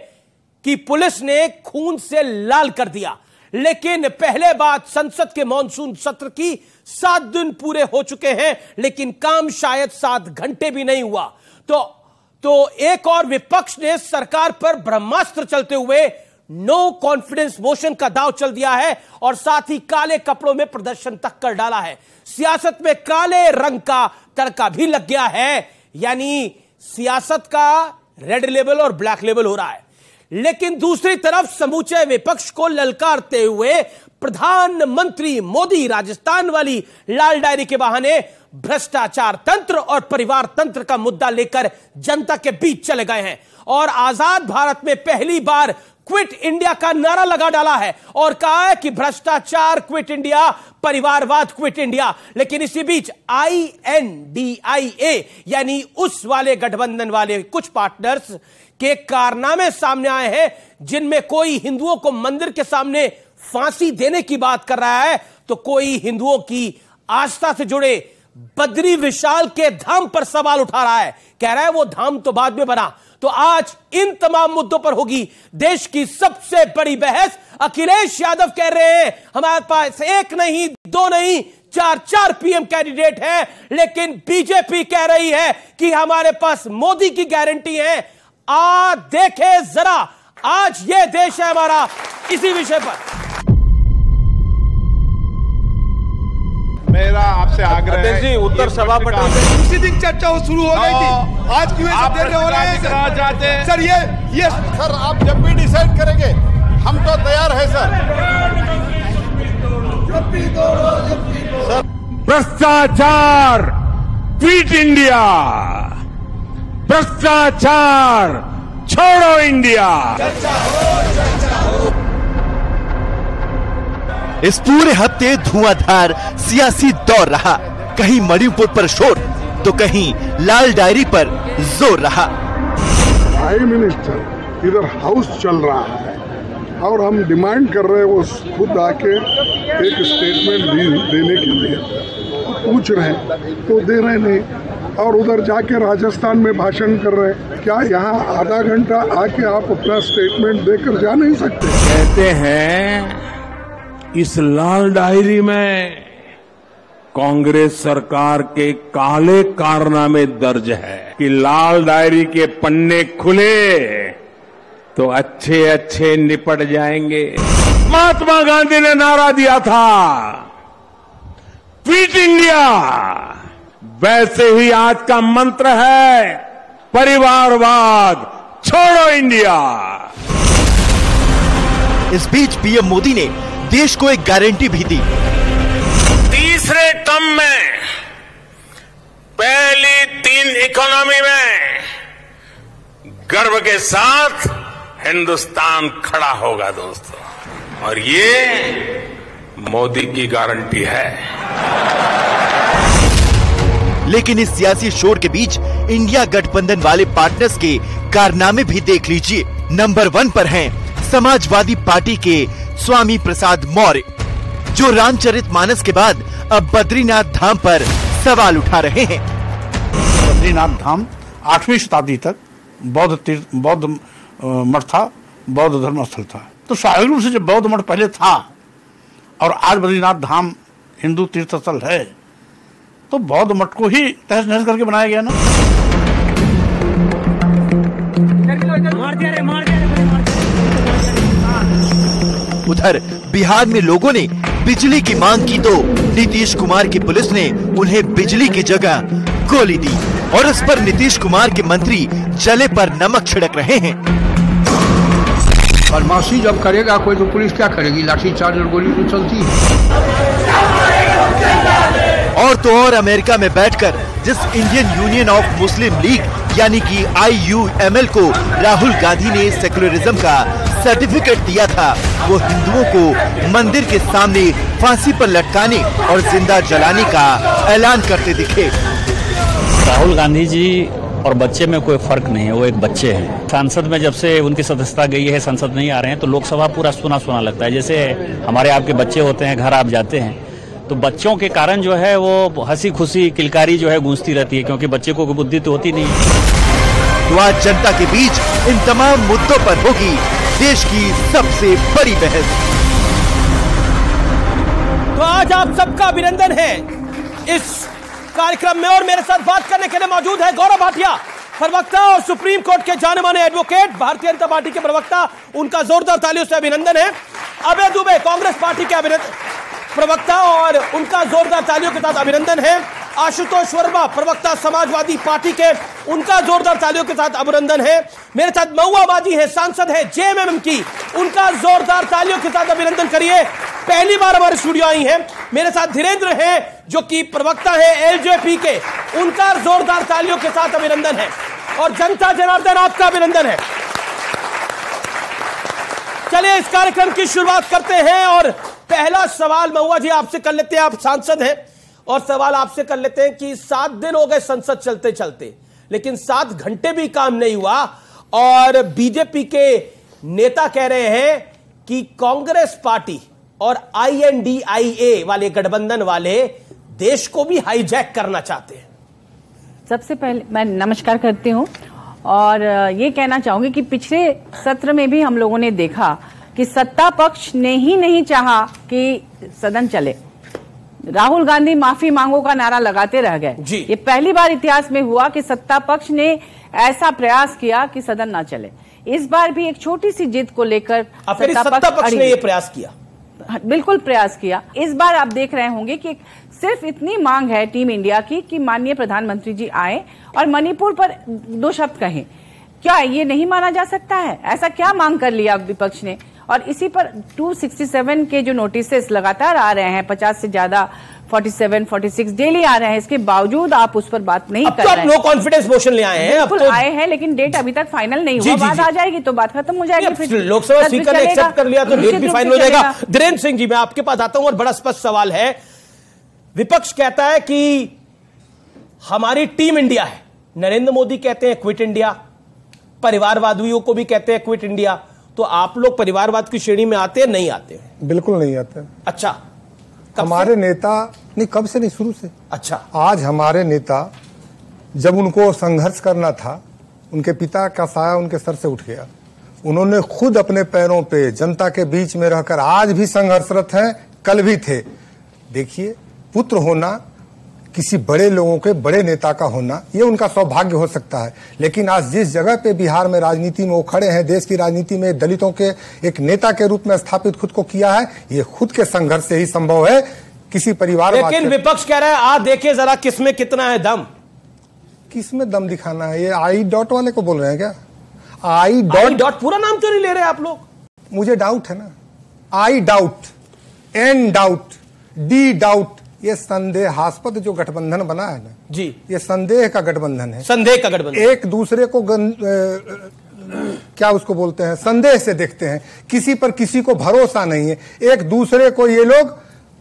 की पुलिस ने खून से लाल कर दिया। लेकिन पहले बात संसद के मॉनसून सत्र की 7 दिन पूरे हो चुके हैं, लेकिन काम शायद 7 घंटे भी नहीं हुआ। तो एक और विपक्ष ने सरकार पर ब्रह्मास्त्र चलते हुए नो कॉन्फिडेंस मोशन का दांव चल दिया है और साथ ही काले कपड़ों में प्रदर्शन तक कर डाला है। सियासत में काले रंग का तड़का भी लग गया है, यानी सियासत का रेड लेबल और ब्लैक लेबल हो रहा है। लेकिन दूसरी तरफ समूचे विपक्ष को ललकारते हुए प्रधानमंत्री मोदी राजस्थान वाली लाल डायरी के बहाने भ्रष्टाचार तंत्र और परिवार तंत्र का मुद्दा लेकर जनता के बीच चले गए हैं और आजाद भारत में पहली बार क्विट इंडिया का नारा लगा डाला है और कहा है कि भ्रष्टाचार क्विट इंडिया, परिवारवाद क्विट इंडिया। लेकिन इसी बीच INDIA यानी उस वाले गठबंधन वाले कुछ पार्टनर्स के कारनामे सामने आए हैं, जिनमें कोई हिंदुओं को मंदिर के सामने फांसी देने की बात कर रहा है, तो कोई हिंदुओं की आस्था से जुड़े बद्री विशाल के धाम पर सवाल उठा रहा है। कह रहा है वो धाम तो बाद में बना। तो आज इन तमाम मुद्दों पर होगी देश की सबसे बड़ी बहस। अखिलेश यादव कह रहे हैं हमारे पास 1 नहीं 2 नहीं 4 पीएम कैंडिडेट हैं, लेकिन बीजेपी कह रही है कि हमारे पास मोदी की गारंटी है। देखे जरा आज ये देश है हमारा। इसी विषय पर मेरा आपसे आग्रह है जी, उत्तर सभापति उसी दिन चर्चा शुरू हो गई थी, आज क्यों ऐसे देर हो रहे हैं सर? ये सर आप जब भी डिसाइड करेंगे हम तो तैयार है सर। भ्रष्टाचार क्विट इंडिया, भ्रष्टाचार छोड़ो इंडिया। इस पूरे हफ्ते धुआंधार सियासी दौर रहा। कहीं मणिपुर पर शोर तो कहीं लाल डायरी पर जोर रहा। प्राइम मिनिस्टर इधर हाउस चल रहा है और हम डिमांड कर रहे हैं वो खुद आके एक स्टेटमेंट देने के लिए पूछ रहे हैं तो दे रहे नहीं, और उधर जाके राजस्थान में भाषण कर रहे हैं। क्या यहाँ आधा घंटा आके आप अपना स्टेटमेंट देकर जा नहीं सकते? कहते हैं इस लाल डायरी में कांग्रेस सरकार के काले कारनामे दर्ज है कि लाल डायरी के पन्ने खुले तो अच्छे अच्छे निपट जाएंगे। महात्मा गांधी ने नारा दिया था क्विट इंडिया, वैसे ही आज का मंत्र है परिवारवाद छोड़ो इंडिया। इस बीच पीएम मोदी ने देश को एक गारंटी भी दी। तीसरे टर्म में पहली 3 इकोनॉमी में गर्व के साथ हिंदुस्तान खड़ा होगा दोस्तों, और ये मोदी की गारंटी है। लेकिन इस सियासी शोर के बीच इंडिया गठबंधन वाले पार्टनर्स के कारनामे भी देख लीजिए। नंबर 1 पर हैं समाजवादी पार्टी के स्वामी प्रसाद मौर्य, जो रामचरितमानस के बाद अब बद्रीनाथ धाम पर सवाल उठा रहे हैं। बद्रीनाथ धाम 8वीं शताब्दी तक बौद्ध मठ था, बौद्ध धर्म स्थल था। तो स्वाभाविक रूप से जब बौद्ध मठ पहले था और आज बद्रीनाथ धाम हिंदू तीर्थ स्थल है, तो बौद्ध मठ को ही तहस नहस करके बनाया गया ना। उधर बिहार में लोगों ने बिजली की मांग की तो नीतीश कुमार की पुलिस ने उन्हें बिजली की जगह गोली दी और इस पर नीतीश कुमार के मंत्री जले पर नमक छिड़क रहे हैं। बदमाशी जब करेगा कोई तो पुलिस क्या करेगी? लाठीचार्ज और गोली तो चलती है। और तो और अमेरिका में बैठकर जिस Indian union of Muslim league यानी कि IUML को राहुल गांधी ने सेक्युलरिज्म का सर्टिफिकेट दिया था, वो हिंदुओं को मंदिर के सामने फांसी पर लटकाने और जिंदा जलाने का ऐलान करते दिखे। राहुल गांधी जी और बच्चे में कोई फर्क नहीं है, वो एक बच्चे हैं। संसद में जब से उनकी सदस्यता गई है, संसद नहीं आ रहे हैं, तो लोकसभा पूरा सुना सुना लगता है। जैसे हमारे आपके बच्चे होते हैं, घर आप जाते हैं तो बच्चों के कारण जो है वो हंसी खुशी किलकारी जो है गूंजती रहती है, क्योंकि बच्चे को बुद्धि तो होती नहीं। तो आज जनता के बीच इन तमाम मुद्दों पर होगी देश की सबसे बड़ी बहस। तो आज आप सबका अभिनंदन है इस कार्यक्रम में, और मेरे साथ बात करने के लिए मौजूद है गौरव भाटिया, प्रवक्ता और सुप्रीम कोर्ट के जाने माने एडवोकेट, भारतीय जनता पार्टी के प्रवक्ता, उनका जोरदार तालियों से अभिनंदन है। अभय दुबे, कांग्रेस पार्टी के प्रवक्ता, और उनका जोरदार तालियों के साथ अभिनंदन है। आशुतोष वर्मा, प्रवक्ता समाजवादी पार्टी के, उनका जोरदार तालियों के साथ अभिनंदन है। मेरे साथ महुआ बाजी है, सांसद है जेएमएम की, उनका जोरदार तालियों के साथ अभिनंदन करिए। पहली बार हमारे स्टूडियो आई हैं। मेरे साथ धीरेन्द्र हैं जो कि प्रवक्ता है एलजेपी के, उनका जोरदार तालियों के साथ अभिनंदन है। और जनता जनार्दन, आपका अभिनंदन है। चलिए इस कार्यक्रम की शुरुआत करते हैं, और पहला सवाल महुआ जी आपसे कर लेते हैं। आप सांसद हैं, और सवाल आपसे कर लेते हैं कि 7 दिन हो गए संसद चलते चलते, लेकिन 7 घंटे भी काम नहीं हुआ, और बीजेपी के नेता कह रहे हैं कि कांग्रेस पार्टी और INDIA वाले गठबंधन वाले देश को भी हाईजैक करना चाहते हैं। सबसे पहले मैं नमस्कार करती हूं, और ये कहना चाहूंगी कि पिछले सत्र में भी हम लोगों ने देखा कि सत्ता पक्ष ने ही नहीं चाहा कि सदन चले। राहुल गांधी माफी मांगो का नारा लगाते रह गए। ये पहली बार इतिहास में हुआ कि सत्ता पक्ष ने ऐसा प्रयास किया कि सदन ना चले। इस बार भी एक छोटी सी जिद को लेकर सत्ता पक्ष ने यह प्रयास किया, बिल्कुल प्रयास किया। इस बार आप देख रहे होंगे कि सिर्फ इतनी मांग है टीम इंडिया की कि माननीय प्रधानमंत्री जी आए और मणिपुर पर 2 शब्द कहें। क्या ये नहीं माना जा सकता है? ऐसा क्या मांग कर लिया विपक्ष ने? और इसी पर 267 के जो नोटिसेस लगातार आ रहे हैं, 50 से ज्यादा, 47, 46 डेली आ रहे हैं, इसके बावजूद आप उस पर बात नहीं कर रहे हैं। नो कॉन्फिडेंस मोशन ले आए हैं, बिल्कुल आए हैं, लेकिन डेट अभी तक फाइनल नहीं हुआ। बात आ जाएगी तो बात खत्म हो जाएगी। फिर लोकसभा स्पीकर ने एक्सेप्ट कर लिया तो डेट भी फाइनल हो जाएगा। धीरेन्द्र सिंह जी, मैं आपके पास आता हूं, और बड़ा स्पष्ट सवाल है। विपक्ष कहता है कि हमारी टीम इंडिया है, नरेंद्र मोदी कहते हैं क्विट इंडिया, परिवारवादियों को भी कहते हैं क्विट इंडिया, तो आप लोग परिवारवाद की श्रेणी में आते हैं, नहीं आते हैं? बिल्कुल नहीं आते। अच्छा, हमारे नेता नहीं, कब से नहीं, शुरू से। अच्छा, आज हमारे नेता, जब उनको संघर्ष करना था, उनके पिता का साया उनके सर से उठ गया, उन्होंने खुद अपने पैरों पे जनता के बीच में रहकर आज भी संघर्षरत हैं, कल भी थे। देखिए, पुत्र होना, किसी बड़े लोगों के, बड़े नेता का होना, ये उनका सौभाग्य हो सकता है, लेकिन आज जिस जगह पे बिहार में राजनीति में वो खड़े हैं, देश की राजनीति में दलितों के एक नेता के रूप में स्थापित खुद को किया है, ये खुद के संघर्ष से ही संभव है। किसी परिवार, लेकिन विपक्ष कह रहा है आप देखिए जरा किसमें कितना है दम। किसमें दम दिखाना है? ये आई डॉट वाले को बोल रहे हैं क्या? आई डॉट पूरा नाम क्यों नहीं ले रहे आप लोग? मुझे डाउट है ना। I doubt, an doubt, the doubt, ये संदेहास्पद जो गठबंधन बना है ना जी, ये संदेह का गठबंधन है। संदेह का गठबंधन, एक दूसरे को क्या उसको बोलते हैं, संदेह से देखते हैं, किसी पर किसी को भरोसा नहीं है, एक दूसरे को ये लोग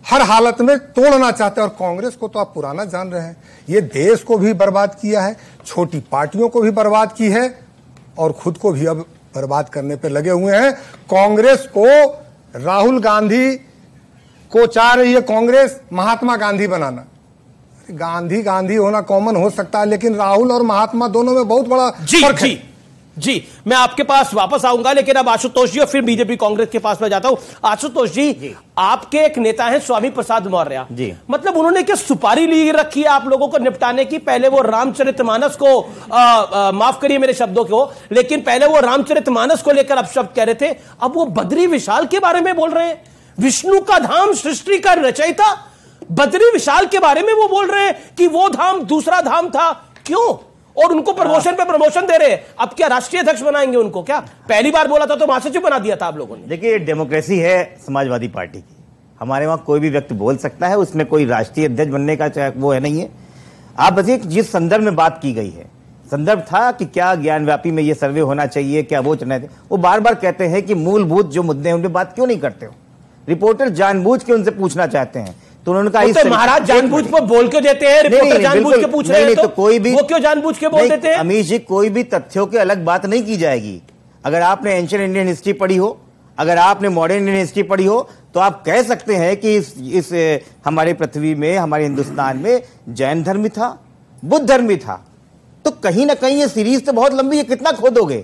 हर हालत में तोड़ना चाहते हैं। और कांग्रेस को तो आप पुराना जान रहे हैं, ये देश को भी बर्बाद किया है, छोटी पार्टियों को भी बर्बाद की है, और खुद को भी अब बर्बाद करने पर लगे हुए हैं। कांग्रेस को राहुल गांधी को चाह रही है कांग्रेस महात्मा गांधी बनाना। गांधी गांधी होना कॉमन हो सकता है, लेकिन राहुल और महात्मा दोनों में बहुत बड़ा फर्क है। जी, मैं आपके पास वापस आऊंगा, लेकिन अब आशुतोष जी और फिर बीजेपी कांग्रेस के पास मैं जाता हूं। आशुतोष जी, आपके एक नेता हैं स्वामी प्रसाद मौर्य जी, मतलब उन्होंने क्या सुपारी ली रखी है आप लोगों को निपटाने की? पहले वो रामचरितमानस को माफ करिए मेरे शब्दों को, लेकिन पहले वो रामचरितमानस को लेकर अब शब्द कह रहे थे, अब वो बद्री विशाल के बारे में बोल रहे हैं। विष्णु का धाम, सृष्टि का रचयिता, बद्री विशाल के बारे में वो बोल रहे हैं कि वो धाम दूसरा धाम था। क्यों? और उनको प्रमोशन पे प्रमोशन दे रहे हैं। अब क्या राष्ट्रीय अध्यक्ष बनाएंगे उनको? क्या पहली बार बोला था तो महासचिव बना दिया था आप लोगों ने? देखिए, डेमोक्रेसी है समाजवादी पार्टी की, हमारे वहां कोई भी व्यक्ति बोल सकता है, उसमें कोई राष्ट्रीय अध्यक्ष बनने का चाहे वो है नहीं है। आप बस जिस संदर्भ में बात की गई है संदर्भ था कि क्या ज्ञानव्यापी में ये सर्वे होना चाहिए, क्या वो चुना चाहिए। वो बार बार कहते हैं कि मूलभूत जो मुद्दे हैं उन पर बात क्यों नहीं करते हो। रिपोर्टर जानबूझ के उनसे पूछना चाहते हैं तो उन्होंने कहा तो महाराज जानबूझ के बोल के देते हैं, रिपोर्टर जानबूझ के पूछ रहे हैं तो कोई भी वो क्यों जानबूझ के बोल देते हैं? अमीश जी, कोई भी तथ्यों की अलग बात नहीं की जाएगी। अगर आपने एंशिएंट इंडियन हिस्ट्री पढ़ी हो, अगर आपने मॉडर्न इंडियन हिस्ट्री पढ़ी हो, तो आप कह सकते हैं कि इस हमारे पृथ्वी में, हमारे हिंदुस्तान में जैन धर्म भी था, बुद्ध धर्म भी था। तो कहीं ना कहीं ये सीरीज तो बहुत लंबी है, कितना खोदोगे?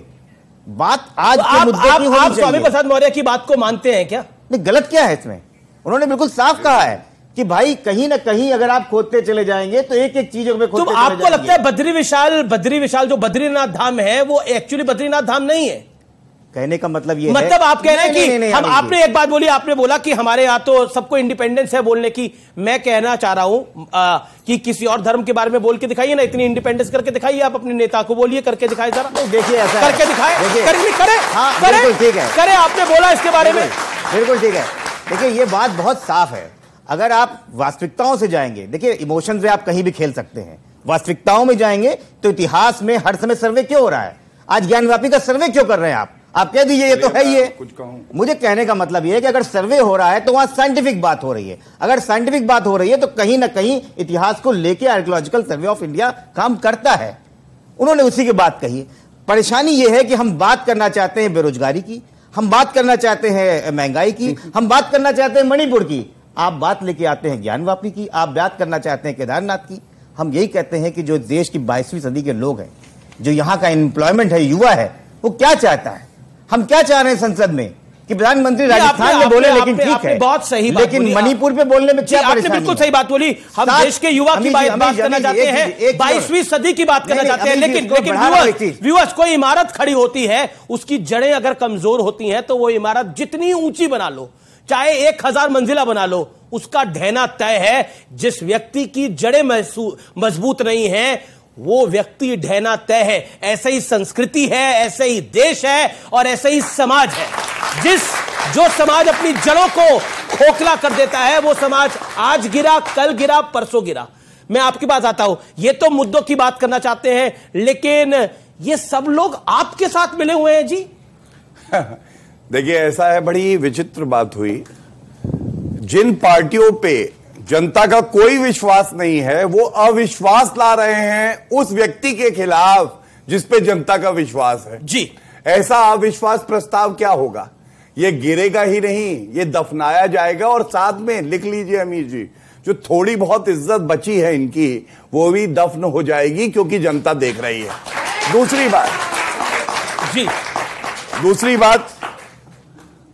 बात आज के मुद्दे की होनी चाहिए। स्वामी प्रसाद मौर्य की बात को मानते हैं क्या? नहीं, गलत क्या है इसमें? उन्होंने बिल्कुल साफ कहा है कि भाई कहीं ना कहीं अगर आप खोदते चले जाएंगे तो एक एक चीजों में खोदते चले जाएंगे। आपको लगता है बद्री विशाल जो बद्रीनाथ धाम है वो एक्चुअली बद्रीनाथ धाम नहीं है? कहने का मतलब ये मतलब है, आप कह रहे हैं कि हम, आपने एक बात बोली, आपने बोला कि हमारे यहां तो सबको इंडिपेंडेंस है बोलने की। मैं कहना चाह रहा हूं कि किसी और धर्म के बारे में बोल के दिखाइए ना, इतनी इंडिपेंडेंस करके दिखाइए। आप अपने नेता को बोलिए, करके दिखाए जरा। देखिए ऐसा करके दिखाए, करे, ठीक है, करे। आपने बोला इसके बारे में, बिल्कुल ठीक है। देखिए ये बात बहुत साफ है। अगर आप वास्तविकताओं से जाएंगे, देखिए इमोशन से आप कहीं भी खेल सकते हैं, वास्तविकताओं में जाएंगे तो इतिहास में हर समय सर्वे क्यों हो रहा है? आज ज्ञानव्यापी का सर्वे क्यों कर रहे हैं आप कह दीजिए ये तो है ही है। कुछ कहूं, मुझे कहने का मतलब ये है कि अगर सर्वे हो रहा है तो वहां साइंटिफिक बात हो रही है। अगर साइंटिफिक बात हो रही है तो कहीं ना कहीं इतिहास को लेकर आर्कियोलॉजिकल सर्वे ऑफ इंडिया काम करता है। उन्होंने उसी की बात कही। परेशानी यह है कि हम बात करना चाहते हैं बेरोजगारी की, हम बात करना चाहते हैं महंगाई की, हम बात करना चाहते हैं मणिपुर की, आप बात लेके आते हैं ज्ञानवापी की, आप बात करना चाहते हैं केदारनाथ की। हम यही कहते हैं कि जो देश की 22वीं सदी के लोग हैं, जो यहाँ का एम्प्लॉयमेंट है, युवा है, वो क्या चाहता है? हम क्या चाह रहे हैं संसद में कि प्रधानमंत्री राजस्थान में बोले, लेकिन ठीक है, बहुत सही बात, लेकिन मणिपुर पे बोलने में क्या परेशानी? आपने बिल्कुल सही बात बोली। हम देश के युवा की बात करना चाहते हैं, 22वीं सदी की बात करना चाहते हैं, लेकिन व्यूअर्स, कोई इमारत खड़ी होती है, उसकी जड़ें अगर कमजोर होती हैं तो वो इमारत जितनी ऊंची बना लो, चाहे 1000 मंजिला बना लो, उसका ढहना तय है। जिस व्यक्ति की जड़ें मजबूत नहीं है वो व्यक्ति ढहना तय है। ऐसे ही संस्कृति है, ऐसे ही देश है और ऐसे ही समाज है। जो समाज अपनी जड़ों को खोखला कर देता है वो समाज आज गिरा, कल गिरा, परसों गिरा। मैं आपकी बात आता हूं, ये तो मुद्दों की बात करना चाहते हैं, लेकिन ये सब लोग आपके साथ मिले हुए हैं जी। देखिए ऐसा है, बड़ी विचित्र बात हुई। जिन पार्टियों पे जनता का कोई विश्वास नहीं है वो अविश्वास ला रहे हैं उस व्यक्ति के खिलाफ जिस पे जनता का विश्वास है जी। ऐसा अविश्वास प्रस्ताव क्या होगा? ये गिरेगा ही नहीं, ये दफनाया जाएगा। और साथ में लिख लीजिए अमीर जी, जो थोड़ी बहुत इज्जत बची है इनकी वो भी दफन हो जाएगी, क्योंकि जनता देख रही है। दूसरी बात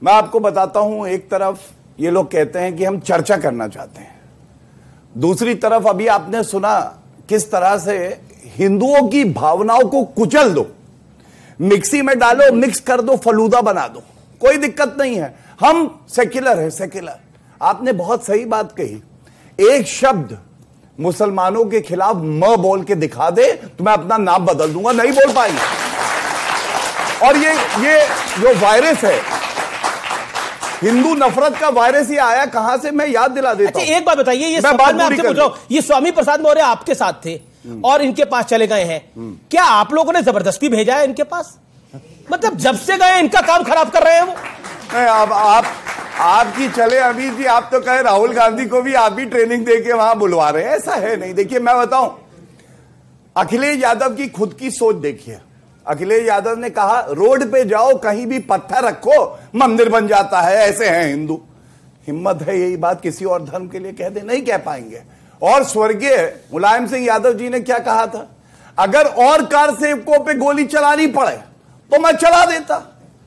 मैं आपको बताता हूं। एक तरफ ये लोग कहते हैं कि हम चर्चा करना चाहते हैं, दूसरी तरफ अभी आपने सुना किस तरह से हिंदुओं की भावनाओं को कुचल दो, मिक्सी में डालो, मिक्स कर दो, फलूदा बना दो, कोई दिक्कत नहीं है, हम सेक्युलर है, सेक्युलर। आपने बहुत सही बात कही। एक शब्द मुसलमानों के खिलाफ म बोल के दिखा दे तो मैं अपना नाम बदल दूंगा, नहीं बोल पाएंगे। और ये जो वायरस है, हिंदू नफरत का वायरस, ये आया कहां से, मैं याद दिला देता हूं। एक बात बताइए, ये सवाल मैं आपसे पूछ रहा हूं, ये स्वामी प्रसाद मौर्य आपके साथ थे और इनके पास चले गए हैं, क्या आप लोगों ने जबरदस्ती भेजा है इनके पास? मतलब जब से गए इनका काम खराब कर रहे हैं वो? अब आपकी चले अमीर जी, आप तो कहे राहुल गांधी को भी आप भी ट्रेनिंग दे के वहां बुलवा रहे हैं, ऐसा है नहीं। देखिए मैं बताऊं, अखिलेश यादव की खुद की सोच देखिए। अखिलेश यादव ने कहा रोड पे जाओ, कहीं भी पत्थर रखो, मंदिर बन जाता है, ऐसे हैं हिंदू। हिम्मत है यही बात किसी और धर्म के लिए कह दे? नहीं कह पाएंगे। और स्वर्गीय मुलायम सिंह यादव जी ने क्या कहा था, अगर और कार सेवकों पे गोली चलानी पड़े तो मैं चला देता,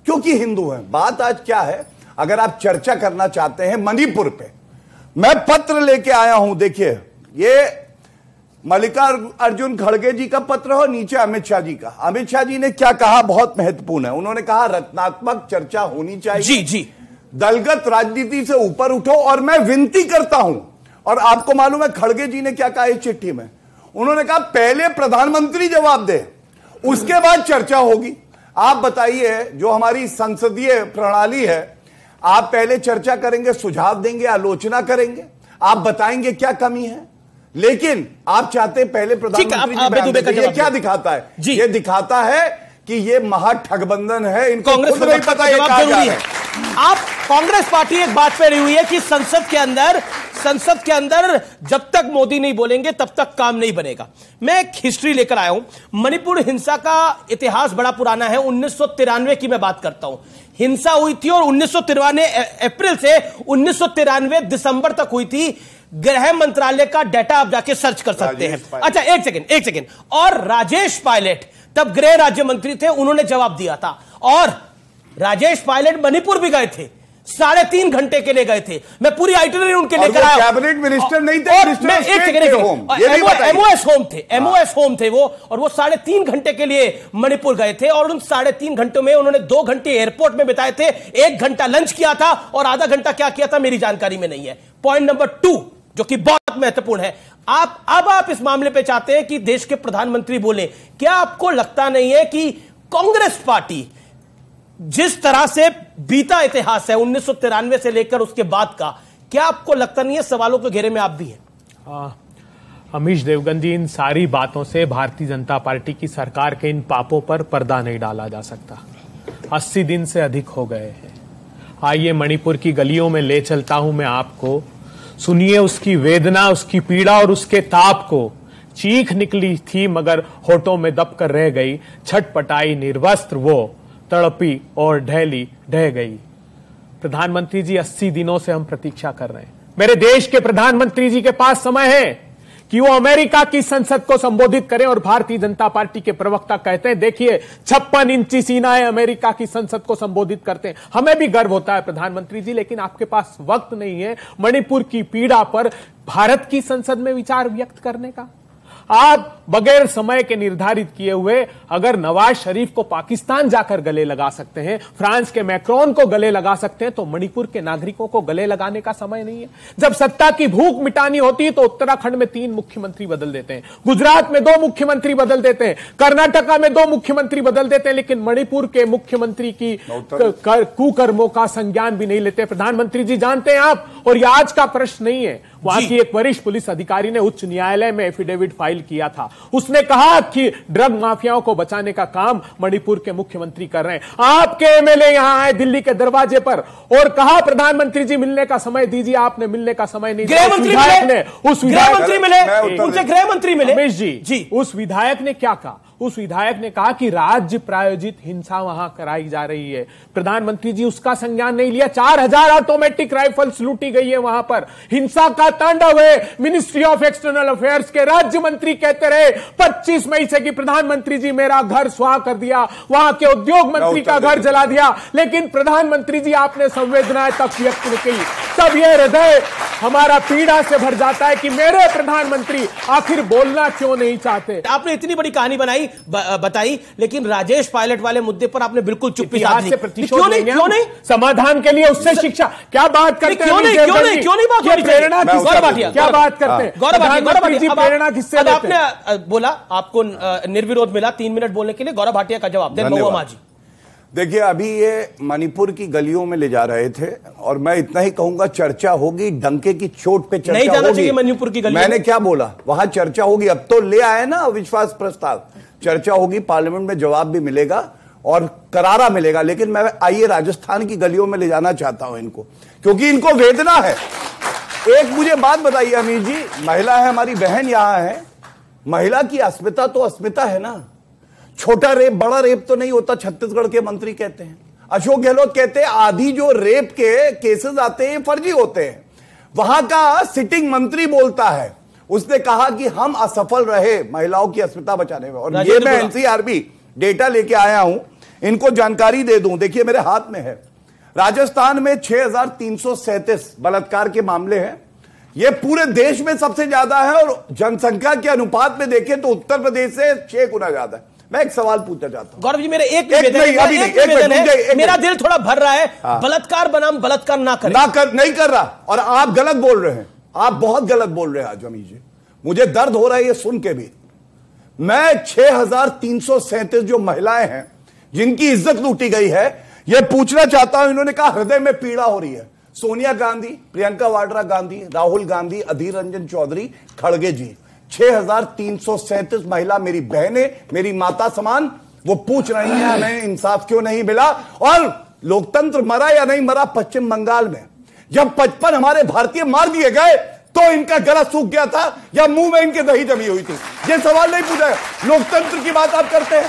क्योंकि हिंदू है। बात आज क्या है, अगर आप चर्चा करना चाहते हैं मणिपुर पे, मैं पत्र लेके आया हूं। देखिए ये मल्लिकार्जुन खड़गे जी का पत्र हो, नीचे अमित शाह जी का। अमित शाह जी ने क्या कहा, बहुत महत्वपूर्ण है। उन्होंने कहा रचनात्मक चर्चा होनी चाहिए, जी। दलगत राजनीति से ऊपर उठो, और मैं विनती करता हूं। और आपको मालूम है खड़गे जी ने क्या कहा इस चिट्ठी में? उन्होंने कहा पहले प्रधानमंत्री जवाब दे, उसके बाद चर्चा होगी। आप बताइए, जो हमारी संसदीय प्रणाली है, आप पहले चर्चा करेंगे, सुझाव देंगे, आलोचना करेंगे, आप बताएंगे क्या कमी है, लेकिन आप चाहते पहले प्रधानमंत्री ये क्या दिखाता है? ये दिखाता है कि ये महाठगबंधन है, इनको कांग्रेस नहीं पता ये क्या जरूरी है। आप कांग्रेस पार्टी एक बात पे रही हुई है कि संसद के अंदर जब तक मोदी नहीं बोलेंगे तब तक काम नहीं बनेगा। मैं एक हिस्ट्री लेकर आया हूं। मणिपुर हिंसा का इतिहास बड़ा पुराना है। 1993 की मैं बात करता हूं। हिंसा हुई थी और 1993 अप्रैल से 1993 दिसंबर तक हुई थी। गृह मंत्रालय का डाटा आप जाके सर्च कर सकते हैं। अच्छा, एक सेकंड। और राजेश पायलट तब गृह राज्य मंत्री थे, उन्होंने जवाब दिया था। और राजेश पायलट मणिपुर भी गए थे, 3.5 घंटे के लिए गए थे। मैं पूरी आइटनरी उनके लेकर आया। कैबिनेट मिनिस्टर नहीं थे, एमओएस होम थे वो, और वो 3.5 घंटे के लिए मणिपुर गए थे। और उन 3.5 घंटों में उन्होंने 2 घंटे एयरपोर्ट में बिताए थे, 1 घंटा लंच किया था और आधा घंटा क्या किया था मेरी जानकारी में नहीं है। पॉइंट नंबर 2 जो कि बहुत महत्वपूर्ण है, आप इस मामले पे चाहते हैं कि देश के प्रधानमंत्री बोले। क्या आपको लगता नहीं है कि कांग्रेस पार्टी जिस तरह से बीता इतिहास है 1993 से लेकर उसके बाद का, क्या आपको लगता नहीं है सवालों के घेरे में आप भी हैं? अमीश देवगन जी, इन सारी बातों से भारतीय जनता पार्टी की सरकार के इन पापों पर पर्दा नहीं डाला जा सकता। 80 दिन से अधिक हो गए हैं। आइए मणिपुर की गलियों में ले चलता हूं मैं आपको। सुनिए उसकी वेदना, उसकी पीड़ा और उसके ताप को। चीख निकली थी मगर होठों में दब कर रह गई, छटपटाई निर्वस्त्र वो, तड़पी और ढह गई। प्रधानमंत्री जी, 80 दिनों से हम प्रतीक्षा कर रहे हैं। मेरे देश के प्रधानमंत्री जी के पास समय है कि वो अमेरिका की संसद को संबोधित करें। और भारतीय जनता पार्टी के प्रवक्ता कहते हैं, देखिए 56 इंची सीनाएं अमेरिका की संसद को संबोधित करते हैं। हमें भी गर्व होता है प्रधानमंत्री जी, लेकिन आपके पास वक्त नहीं है मणिपुर की पीड़ा पर भारत की संसद में विचार व्यक्त करने का। आप बगैर समय के निर्धारित किए हुए अगर नवाज शरीफ को पाकिस्तान जाकर गले लगा सकते हैं, फ्रांस के मैक्रोन को गले लगा सकते हैं, तो मणिपुर के नागरिकों को गले लगाने का समय नहीं है। जब सत्ता की भूख मिटानी होती है तो उत्तराखंड में 3 मुख्यमंत्री बदल देते हैं, गुजरात में 2 मुख्यमंत्री बदल देते हैं, कर्नाटका में 2 मुख्यमंत्री बदल देते हैं, लेकिन मणिपुर के मुख्यमंत्री की कुकर्मों का संज्ञान भी नहीं लेते। प्रधानमंत्री जी जानते हैं आप, और यह आज का प्रश्न नहीं है, वहां की एक वरिष्ठ पुलिस अधिकारी ने उच्च न्यायालय में एफिडेविट फाइल किया था। उसने कहा कि ड्रग माफियाओं को बचाने का काम मणिपुर के मुख्यमंत्री कर रहे हैं। आपके एमएलए यहां आए दिल्ली के दरवाजे पर और कहा प्रधानमंत्री जी मिलने का समय दीजिए, आपने मिलने का समय नहीं दिया। उस विधायक ने क्या कहा? उस विधायक ने कहा कि राज्य प्रायोजित हिंसा वहां कराई जा रही है। प्रधानमंत्री जी उसका संज्ञान नहीं लिया। 4000 ऑटोमेटिक राइफल्स लूटी गई है वहां पर, हिंसा का तांडव है। मिनिस्ट्री ऑफ एक्सटर्नल अफेयर्स के राज्य मंत्री कहते रहे 25 मई से कि प्रधानमंत्री जी मेरा घर स्वाह कर दिया, वहां के उद्योग मंत्री का घर जला दिया, लेकिन प्रधानमंत्री जी आपने संवेदनाएं तक व्यक्त नहीं की। तब यह हृदय हमारा पीड़ा से भर जाता है कि मेरे प्रधानमंत्री आखिर बोलना क्यों नहीं चाहते। आपने इतनी बड़ी कहानी बताई, लेकिन राजेश पायलट वाले मुद्दे पर आपने बिल्कुल चुप्पी साध ली। क्यों नहीं? समाधान के लिए उससे शिक्षा क्या बात करते हैं? क्यों नहीं बात हो रही? प्रेरणा क्या बात करते हैं? गौरव जी प्रेरणा किससे? आपने बोला आपको निर्विरोध मिला 3 मिनट बोलने के लिए। गौरव भाटिया का जवाब दें। महुआ जी, देखिए अभी ये मणिपुर की गलियों में ले जा रहे थे और मैं इतना ही कहूंगा चर्चा होगी, डंके की चोट पे चर्चा नहीं जाना होगी। चाहिए मणिपुर की गलियों। मैंने क्या बोला? वहां चर्चा होगी। अब तो ले आए ना अविश्वास प्रस्ताव, चर्चा होगी, पार्लियामेंट में जवाब भी मिलेगा और करारा मिलेगा। लेकिन मैं आइए राजस्थान की गलियों में ले जाना चाहता हूं इनको, क्योंकि इनको वेदना है। एक मुझे बात बताइए अमीर जी, महिला है, हमारी बहन यहां है, महिला की अस्मिता तो अस्मिता है ना। छोटा रेप बड़ा रेप तो नहीं होता, छत्तीसगढ़ के मंत्री कहते हैं। अशोक गहलोत कहते हैं आधी जो रेप के केसेस आते हैं फर्जी होते हैं। वहां का सिटिंग मंत्री बोलता है, उसने कहा कि हम असफल रहे महिलाओं की अस्मिता बचाने में। और ये मैं एनसीआरबी डेटा लेके आया हूं, इनको जानकारी दे दूं। देखिए मेरे हाथ में है, राजस्थान में 6337 बलात्कार के मामले हैं। ये पूरे देश में सबसे ज्यादा है और जनसंख्या के अनुपात में देखें तो उत्तर प्रदेश से 6 गुना ज्यादा है। मैं एक सवाल पूछना चाहता हूं गौरव जी, मेरे एक निवेदन है, मेरा दिल थोड़ा भर रहा है। बलात्कार बनाम बलात्कार ना करें। नहीं कर रहा, और आप गलत बोल रहे हैं, आप बहुत गलत बोल रहे हैं आज अमीर जी। मुझे दर्द हो रहा है ये सुन के भी। मैं 6337 जो महिलाएं हैं जिनकी इज्जत लूटी गई है, यह पूछना चाहता हूं। इन्होंने कहा हृदय में पीड़ा हो रही है। सोनिया गांधी, प्रियंका वाड्रा गांधी, राहुल गांधी, अधीर रंजन चौधरी, खड़गे जी, 6337 महिला मेरी बहनें, मेरी माता समान, वो पूछ रही हैं हमें इंसाफ क्यों नहीं मिला। और लोकतंत्र मरा या नहीं मरा पश्चिम बंगाल में, जब 55 हमारे भारतीय मार दिए गए तो इनका गला सूख गया था या मुंह में इनके दही जमी हुई थी? ये सवाल नहीं पूछा। लोकतंत्र की बात आप करते हैं।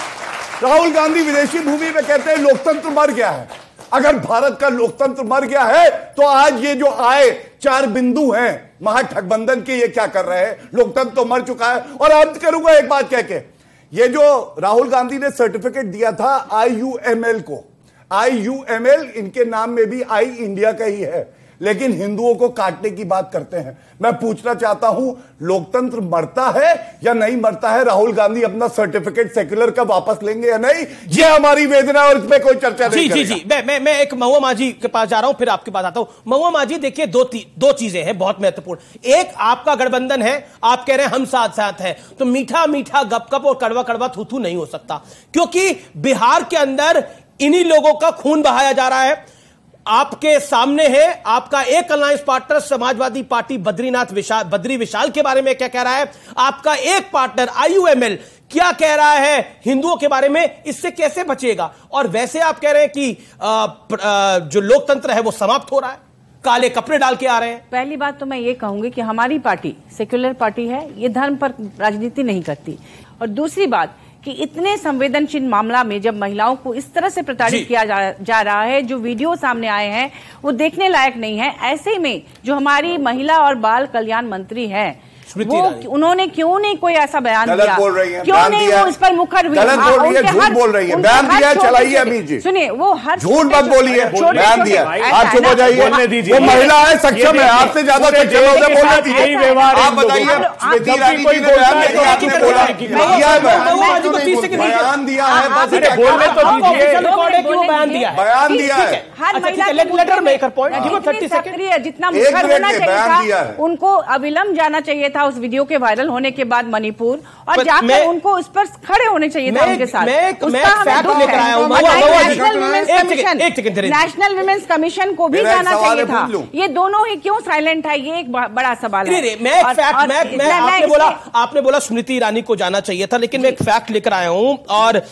राहुल गांधी विदेशी भूमि में कहते हैं लोकतंत्र मर गया है। अगर भारत का लोकतंत्र मर गया है तो आज ये जो आए 4 बिंदु हैं महागठबंधन के, ये क्या कर रहे हैं? लोकतंत्र तो मर चुका है। और अंत करूंगा एक बात कह के, ये जो राहुल गांधी ने सर्टिफिकेट दिया था IUML को, IUML इनके नाम में भी आई इंडिया का ही है, लेकिन हिंदुओं को काटने की बात करते हैं। मैं पूछना चाहता हूं लोकतंत्र मरता है या नहीं मरता है? राहुल गांधी अपना सर्टिफिकेट सेक्युलर का वापस लेंगे या नहीं? ये हमारी वेदना और इसमें कोई चर्चा नहीं करेगा। जी मैं एक महुआ माझी के पास जा रहा हूं, फिर आपके पास आता हूं। महुआ माझी, देखिए दो चीजें हैं बहुत महत्वपूर्ण। एक, आपका गठबंधन है, आप कह रहे हैं हम साथ साथ हैं, तो मीठा मीठा गपगप और कड़वा कड़वा थूथू नहीं हो सकता, क्योंकि बिहार के अंदर इन्हीं लोगों का खून बहाया जा रहा है। आपके सामने है आपका एक alliance partner Samajwadi Party Badri Vishal के बारे में क्या कह रहा है, आपका एक पार्टनर IUML क्या कह रहा है हिंदुओं के बारे में, इससे कैसे बचेगा? और वैसे आप कह रहे हैं कि जो लोकतंत्र है वो समाप्त हो रहा है, काले कपड़े डाल के आ रहे हैं। पहली बात तो मैं ये कहूंगी कि हमारी पार्टी सेक्युलर पार्टी है, ये धर्म पर राजनीति नहीं करती। और दूसरी बात कि इतने संवेदनशील मामला में जब महिलाओं को इस तरह से प्रताड़ित किया जा रहा है, जो वीडियो सामने आए हैं वो देखने लायक नहीं है। ऐसे में जो हमारी महिला और बाल कल्याण मंत्री हैं, वो उन्होंने क्यों नहीं कोई ऐसा बयान दिया? क्यों नहीं वो इस पर मुखर हुई? गलत बोल रही है, झूठ बोल रही है। बयान दिया, चलाइए अमीर जी। सुनिए, वो हर झूठ मत बोलिए, बयान दिया। आप चुप हो जाइए, वो महिला है, सक्षम है, आपसे ज्यादा सक्षम है, उसे बोलने दीजिए। आप बताइए, स्मृति ईरानी जी ने बयान दिया, आपने बोला बयान दिया है, बस बोलने तो दीजिए। क्यों बयान दिया है? बयान दिया है। हर महिला लेटर मेकर पॉइंट सक्रिय जितना मुखर होना चाहिए था, उनको अविलंब जाना चाहिए था उस वीडियो के वायरल होने के बाद मणिपुर, और जाकर उनको उस पर खड़े होने चाहिए था उनके साथ। नेशनल विमेंस कमीशन को भी जाना चाहिए था। ये दोनों ही क्यों साइलेंट है, ये एक बड़ा सवाल है। आपने बोला स्मृति ईरानी को जाना चाहिए था, लेकिन मैं एक फैक्ट लेकर आया हूं। और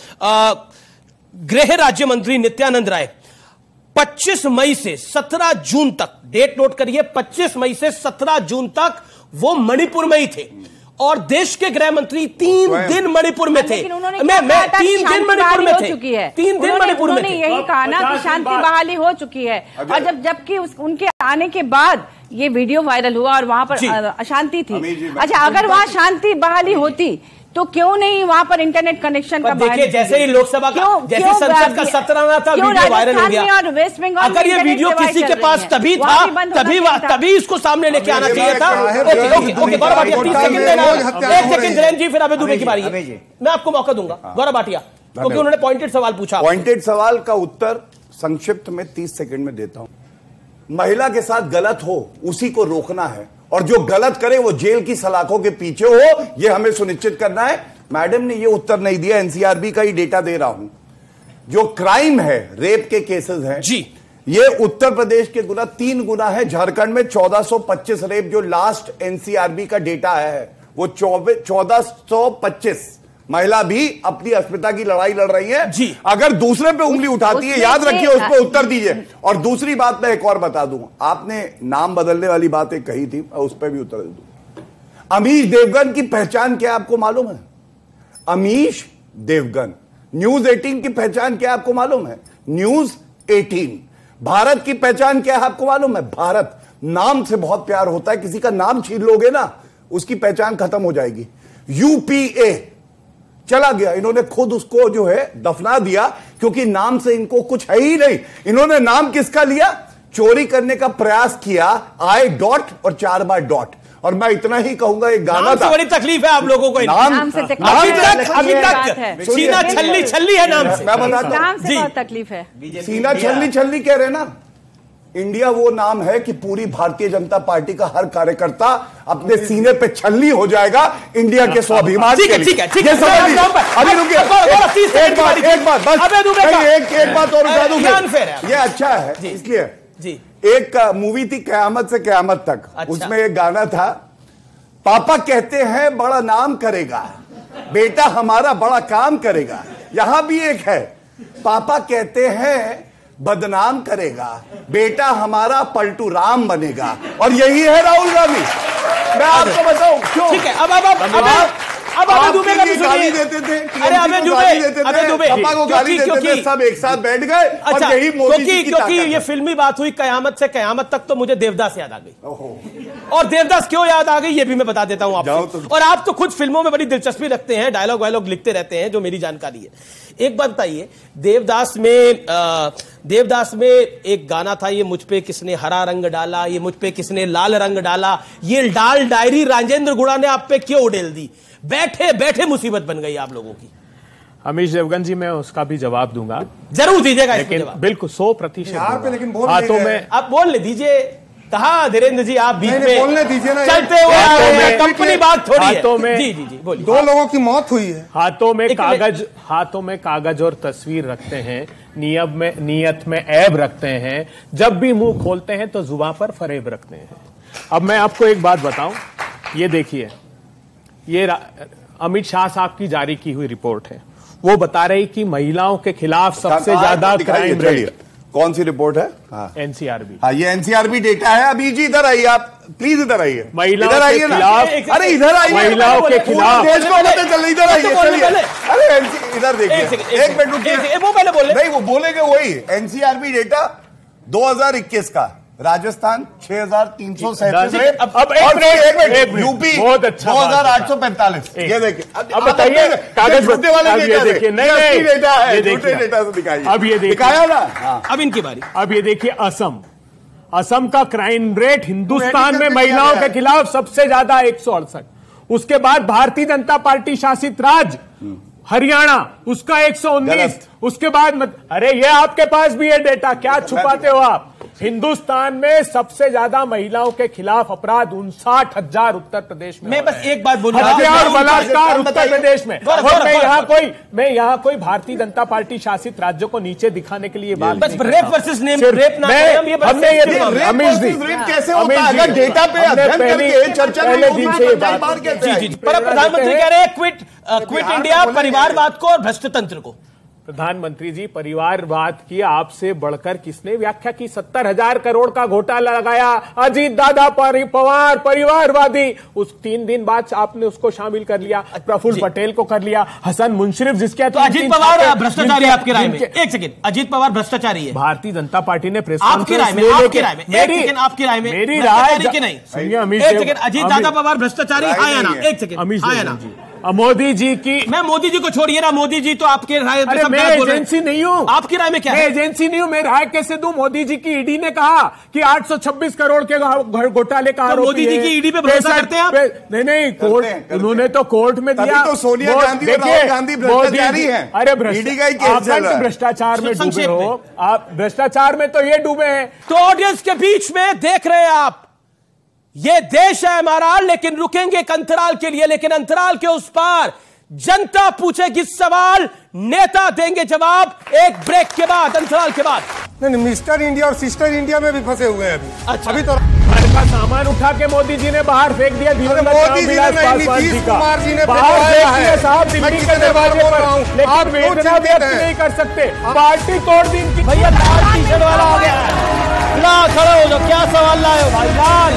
गृह राज्य मंत्री नित्यानंद राय 25 मई से 17 जून तक, डेट नोट करिए, 25 मई से 17 जून तक वो मणिपुर में ही थे, और देश के गृह मंत्री 3 दिन मणिपुर में थे। मैं 3 दिन मणिपुर में थे, 3 दिन मणिपुर में थे। यही कहा ना कि शांति बहाली हो चुकी है, और जबकि उनके आने के बाद ये वीडियो वायरल हुआ और वहां पर अशांति थी। अच्छा, अगर वहां शांति बहाली होती तो क्यों नहीं वहां पर इंटरनेट कनेक्शन का? देखिए, जैसे ही लोकसभा का, जैसे संसद का सत्र आना था, वीडियो वायरल हो गया। और वेस्ट बंगाल, अगर ये वीडियो किसी के पास तभी था, तभी इसको सामने लेके आना चाहिए था। ओके, गौरव भाटिया 30 सेकंड देना, 1 सेकंड जयंत जी, फिर अभय दुबे की बारी है। मैं आपको मौका दूंगा, गौरव भाटिया, क्योंकि उन्होंने पॉइंटेड सवाल पूछा। पॉइंटेड सवाल का उत्तर संक्षिप्त में 30 सेकंड में देता हूं। महिला के साथ गलत हो उसी को रोकना है, और जो गलत करे वो जेल की सलाखों के पीछे हो, ये हमें सुनिश्चित करना है। मैडम ने ये उत्तर नहीं दिया, एनसीआरबी का ही डेटा दे रहा हूं। जो क्राइम है, रेप के केसेस हैं जी, ये उत्तर प्रदेश के 3 गुना है। झारखंड में 1425 रेप, जो लास्ट एनसीआरबी का डेटा है वो 1425। महिला भी अपनी अस्मिता की लड़ाई लड़ रही है जी। अगर दूसरे पे उंगली उठाती है, याद रखिए, उस पर उत्तर दीजिए। और दूसरी बात मैं एक और बता दूं, आपने नाम बदलने वाली बात एक कही थी, उस पर भी उत्तर दे दूं। अमीश देवगन की पहचान क्या आपको मालूम है? अमीश देवगन। न्यूज 18 की पहचान क्या आपको मालूम है? न्यूज 18। भारत की पहचान क्या है आपको मालूम है? भारत। नाम से बहुत प्यार होता है, किसी का नाम छीन लोगे ना, उसकी पहचान खत्म हो जाएगी। UPA चला गया, इन्होंने खुद उसको जो है दफना दिया, क्योंकि नाम से इनको कुछ है ही नहीं। इन्होंने नाम किसका लिया? चोरी करने का प्रयास किया, I डॉट और 4 बार डॉट। और मैं इतना ही कहूंगा, एक गाना था, बड़ी तकलीफ है आप लोगों को नाम से, अभी तक सीना छल्ली है नाम से। मैं बताता हूं, नाम से बहुत तकलीफ है। सीना छल्ली कह रहे ना, इंडिया वो नाम है कि पूरी भारतीय जनता पार्टी का हर कार्यकर्ता अपने सीने पे छल्ली हो जाएगा इंडिया के स्वाभिमान के लिए। ठीक है। अभी रुकिए, एक बात बस, एक बात और बता दूं, ये अच्छा है इसलिए जी। एक मूवी थी कयामत से कयामत तक। अच्छा। उसमें एक गाना था, पापा कहते हैं बड़ा नाम करेगा, बेटा हमारा बड़ा काम करेगा। यहां भी एक है, पापा कहते हैं बदनाम करेगा, बेटा हमारा पलटू राम बनेगा। और यही है राहुल गांधी। मैं आपको बताऊं क्यों। ठीक है, अब अभय दुबे का भी गाली देते थे, अरे अभय दुबे पापा को गाली देते थे, सब एक साथ बैठ गए। अच्छा, और यही मोदी जी की क्योंकि ये फिल्मी बात हुई कयामत से कयामत तक, तो मुझे देवदास याद आ गई। और देवदास क्यों याद आ गई ये भी मैं बता देता हूं आपको। और आप तो खुद फिल्मों में बड़ी दिलचस्पी रखते हैं, डायलॉग वायलॉग लिखते रहते हैं, जो मेरी जानकारी है। एक बात बताइए, देवदास में एक गाना था, ये मुझ पे किसने हरा रंग डाला, ये मुझ पे किसने लाल रंग डाला, ये लाल डायरी राजेंद्र गुड़ा ने आप पे क्यों उड़ेल दी। बैठे बैठे मुसीबत बन गई आप लोगों की। अमीश देवगन जी, मैं उसका भी जवाब दूंगा, जरूर दीजिएगा, लेकिन बिल्कुल 100%। लेकिन बोल हाथों में आप बोल ले दीजिए। कहा धीरेन्द्र जी आप बीच में बोलने दीजिए ना, चलते हुए कंपनी बात थोड़ी है। हाथों में जी बोलिए। 2 लोगों की मौत हुई है। हाथों में कागज और तस्वीर रखते हैं, नियत में ऐब रखते हैं, जब भी मुंह खोलते हैं तो जुबान पर फरेब रखते हैं। अब मैं आपको एक बात बताऊं, ये देखिए, ये अमित शाह साहब की जारी की हुई रिपोर्ट है। वो बता रही कि महिलाओं के खिलाफ सबसे ज्यादा क्राइम रेट। कौन सी रिपोर्ट है? एनसीआरबी। हाँ, ये एनसीआरबी डेटा है। अभी जी इधर आइए, आप प्लीज इधर आइए। महिलाओं के खिलाफ, अरे इधर आइए, महिलाओं के खिलाफ देश को पता चल, इधर आइए, चलिए। अरे इधर देखिए, एक मिनट रुकिए, वो पहले बोले। नहीं, वो बोलेंगे वही। एनसीआरबी डेटा 2021 का, राजस्थान 6337। अब एक मिनट, यूपी बहुत अच्छा 2845। ये देखिए, अब बताइए, कागज झूठे वाले डेटा देखिए, नहीं डेटा है, झूठे डेटा से दिखाइए। अब ये दिखाया ना। अब इनकी बारी। अब ये देखिए, असम का क्राइम रेट हिंदुस्तान में महिलाओं के खिलाफ सबसे ज्यादा 168। उसके बाद भारतीय जनता पार्टी शासित राज्य हरियाणा, उसका 119। उसके बाद अरे ये आपके पास भी है डेटा, क्या छुपाते हो आप। हिंदुस्तान में सबसे ज्यादा महिलाओं के खिलाफ अपराध 59,000 उत्तर प्रदेश में। मैं बस एक बात बोलूंगा, हत्या और बलात्कार उत्तर प्रदेश में। और मैं यहाँ कोई भारतीय जनता पार्टी शासित राज्यों को नीचे दिखाने के लिए बात बस रेप वर्सेस रेप ना हमने ये अमीश जी कैसे होता है, अगर डेटा पे अध्ययन करके चर्चा पहले दिन से ये बात। पर प्रधानमंत्री कह रहे हैं क्विट इंडिया परिवारवाद को और भ्रष्ट तंत्र को। प्रधानमंत्री जी, परिवारवाद की आपसे बढ़कर किसने व्याख्या की। 70,000 करोड़ का घोटाला लगाया अजीत दादा पवार परिवारवादी। उस 3 दिन बाद आपने उसको शामिल कर लिया, प्रफुल्ल पटेल को कर लिया, हसन मुंशिफ, जिसके तो अजीत पवार भ्रष्टाचारी आपकी राय में? एक सेकंड, अजीत पवार भ्रष्टाचारी है भारतीय जनता पार्टी ने प्रेस आपकी राय में? आपकी राय में मेरी राय की नहीं। एक सेकंड, अजीत दादा पवार भ्रष्टाचारी है या ना? एक सेकंड, है ना? मोदी जी की, मैं मोदी जी को छोड़िए ना, मोदी जी तो आपके राय में, मैं एजेंसी नहीं हूं। आपकी राय में क्या है? मैं एजेंसी नहीं हूं, मैं राय कैसे दूं। मोदी जी की ईडी ने कहा कि 826 करोड़ के घोटाले का आरोपी है। मोदी जी की ईडी पे भरोसा करते हैं आप? नहीं, कोर्ट, उन्होंने तो कोर्ट में दिया। तो सोनिया गांधी और राहुल गांधी भ्रष्टाचारी हैं। अरे भ्रष्टाचार में डूबे हो आप, भ्रष्टाचार में तो ये डूबे हैं। तो ऑडियंस के बीच में देख रहे हैं आप, ये देश है हमारा, लेकिन रुकेंगे एक अंतराल के लिए, लेकिन अंतराल के उस पार जनता पूछेगी सवाल, नेता देंगे जवाब। एक ब्रेक के बाद, अंतराल के बाद। नहीं, मिस्टर इंडिया और सिस्टर इंडिया में भी फंसे हुए हैं अभी। अच्छा, अभी तो घर का सामान उठा के मोदी जी ने बाहर फेंक दिया। मोदी जी ने नीतीश कुमार जी ने साहब दिल्ली के दरवाजे पर, लेकिन वेदना व्यक्त नहीं कर सकते। पार्टी तोड़ दी इनकी। भैया लाल टी शर्ट वाला आ गया, खड़ा हो जाओ, क्या सवाल लाए हो भाई? लाल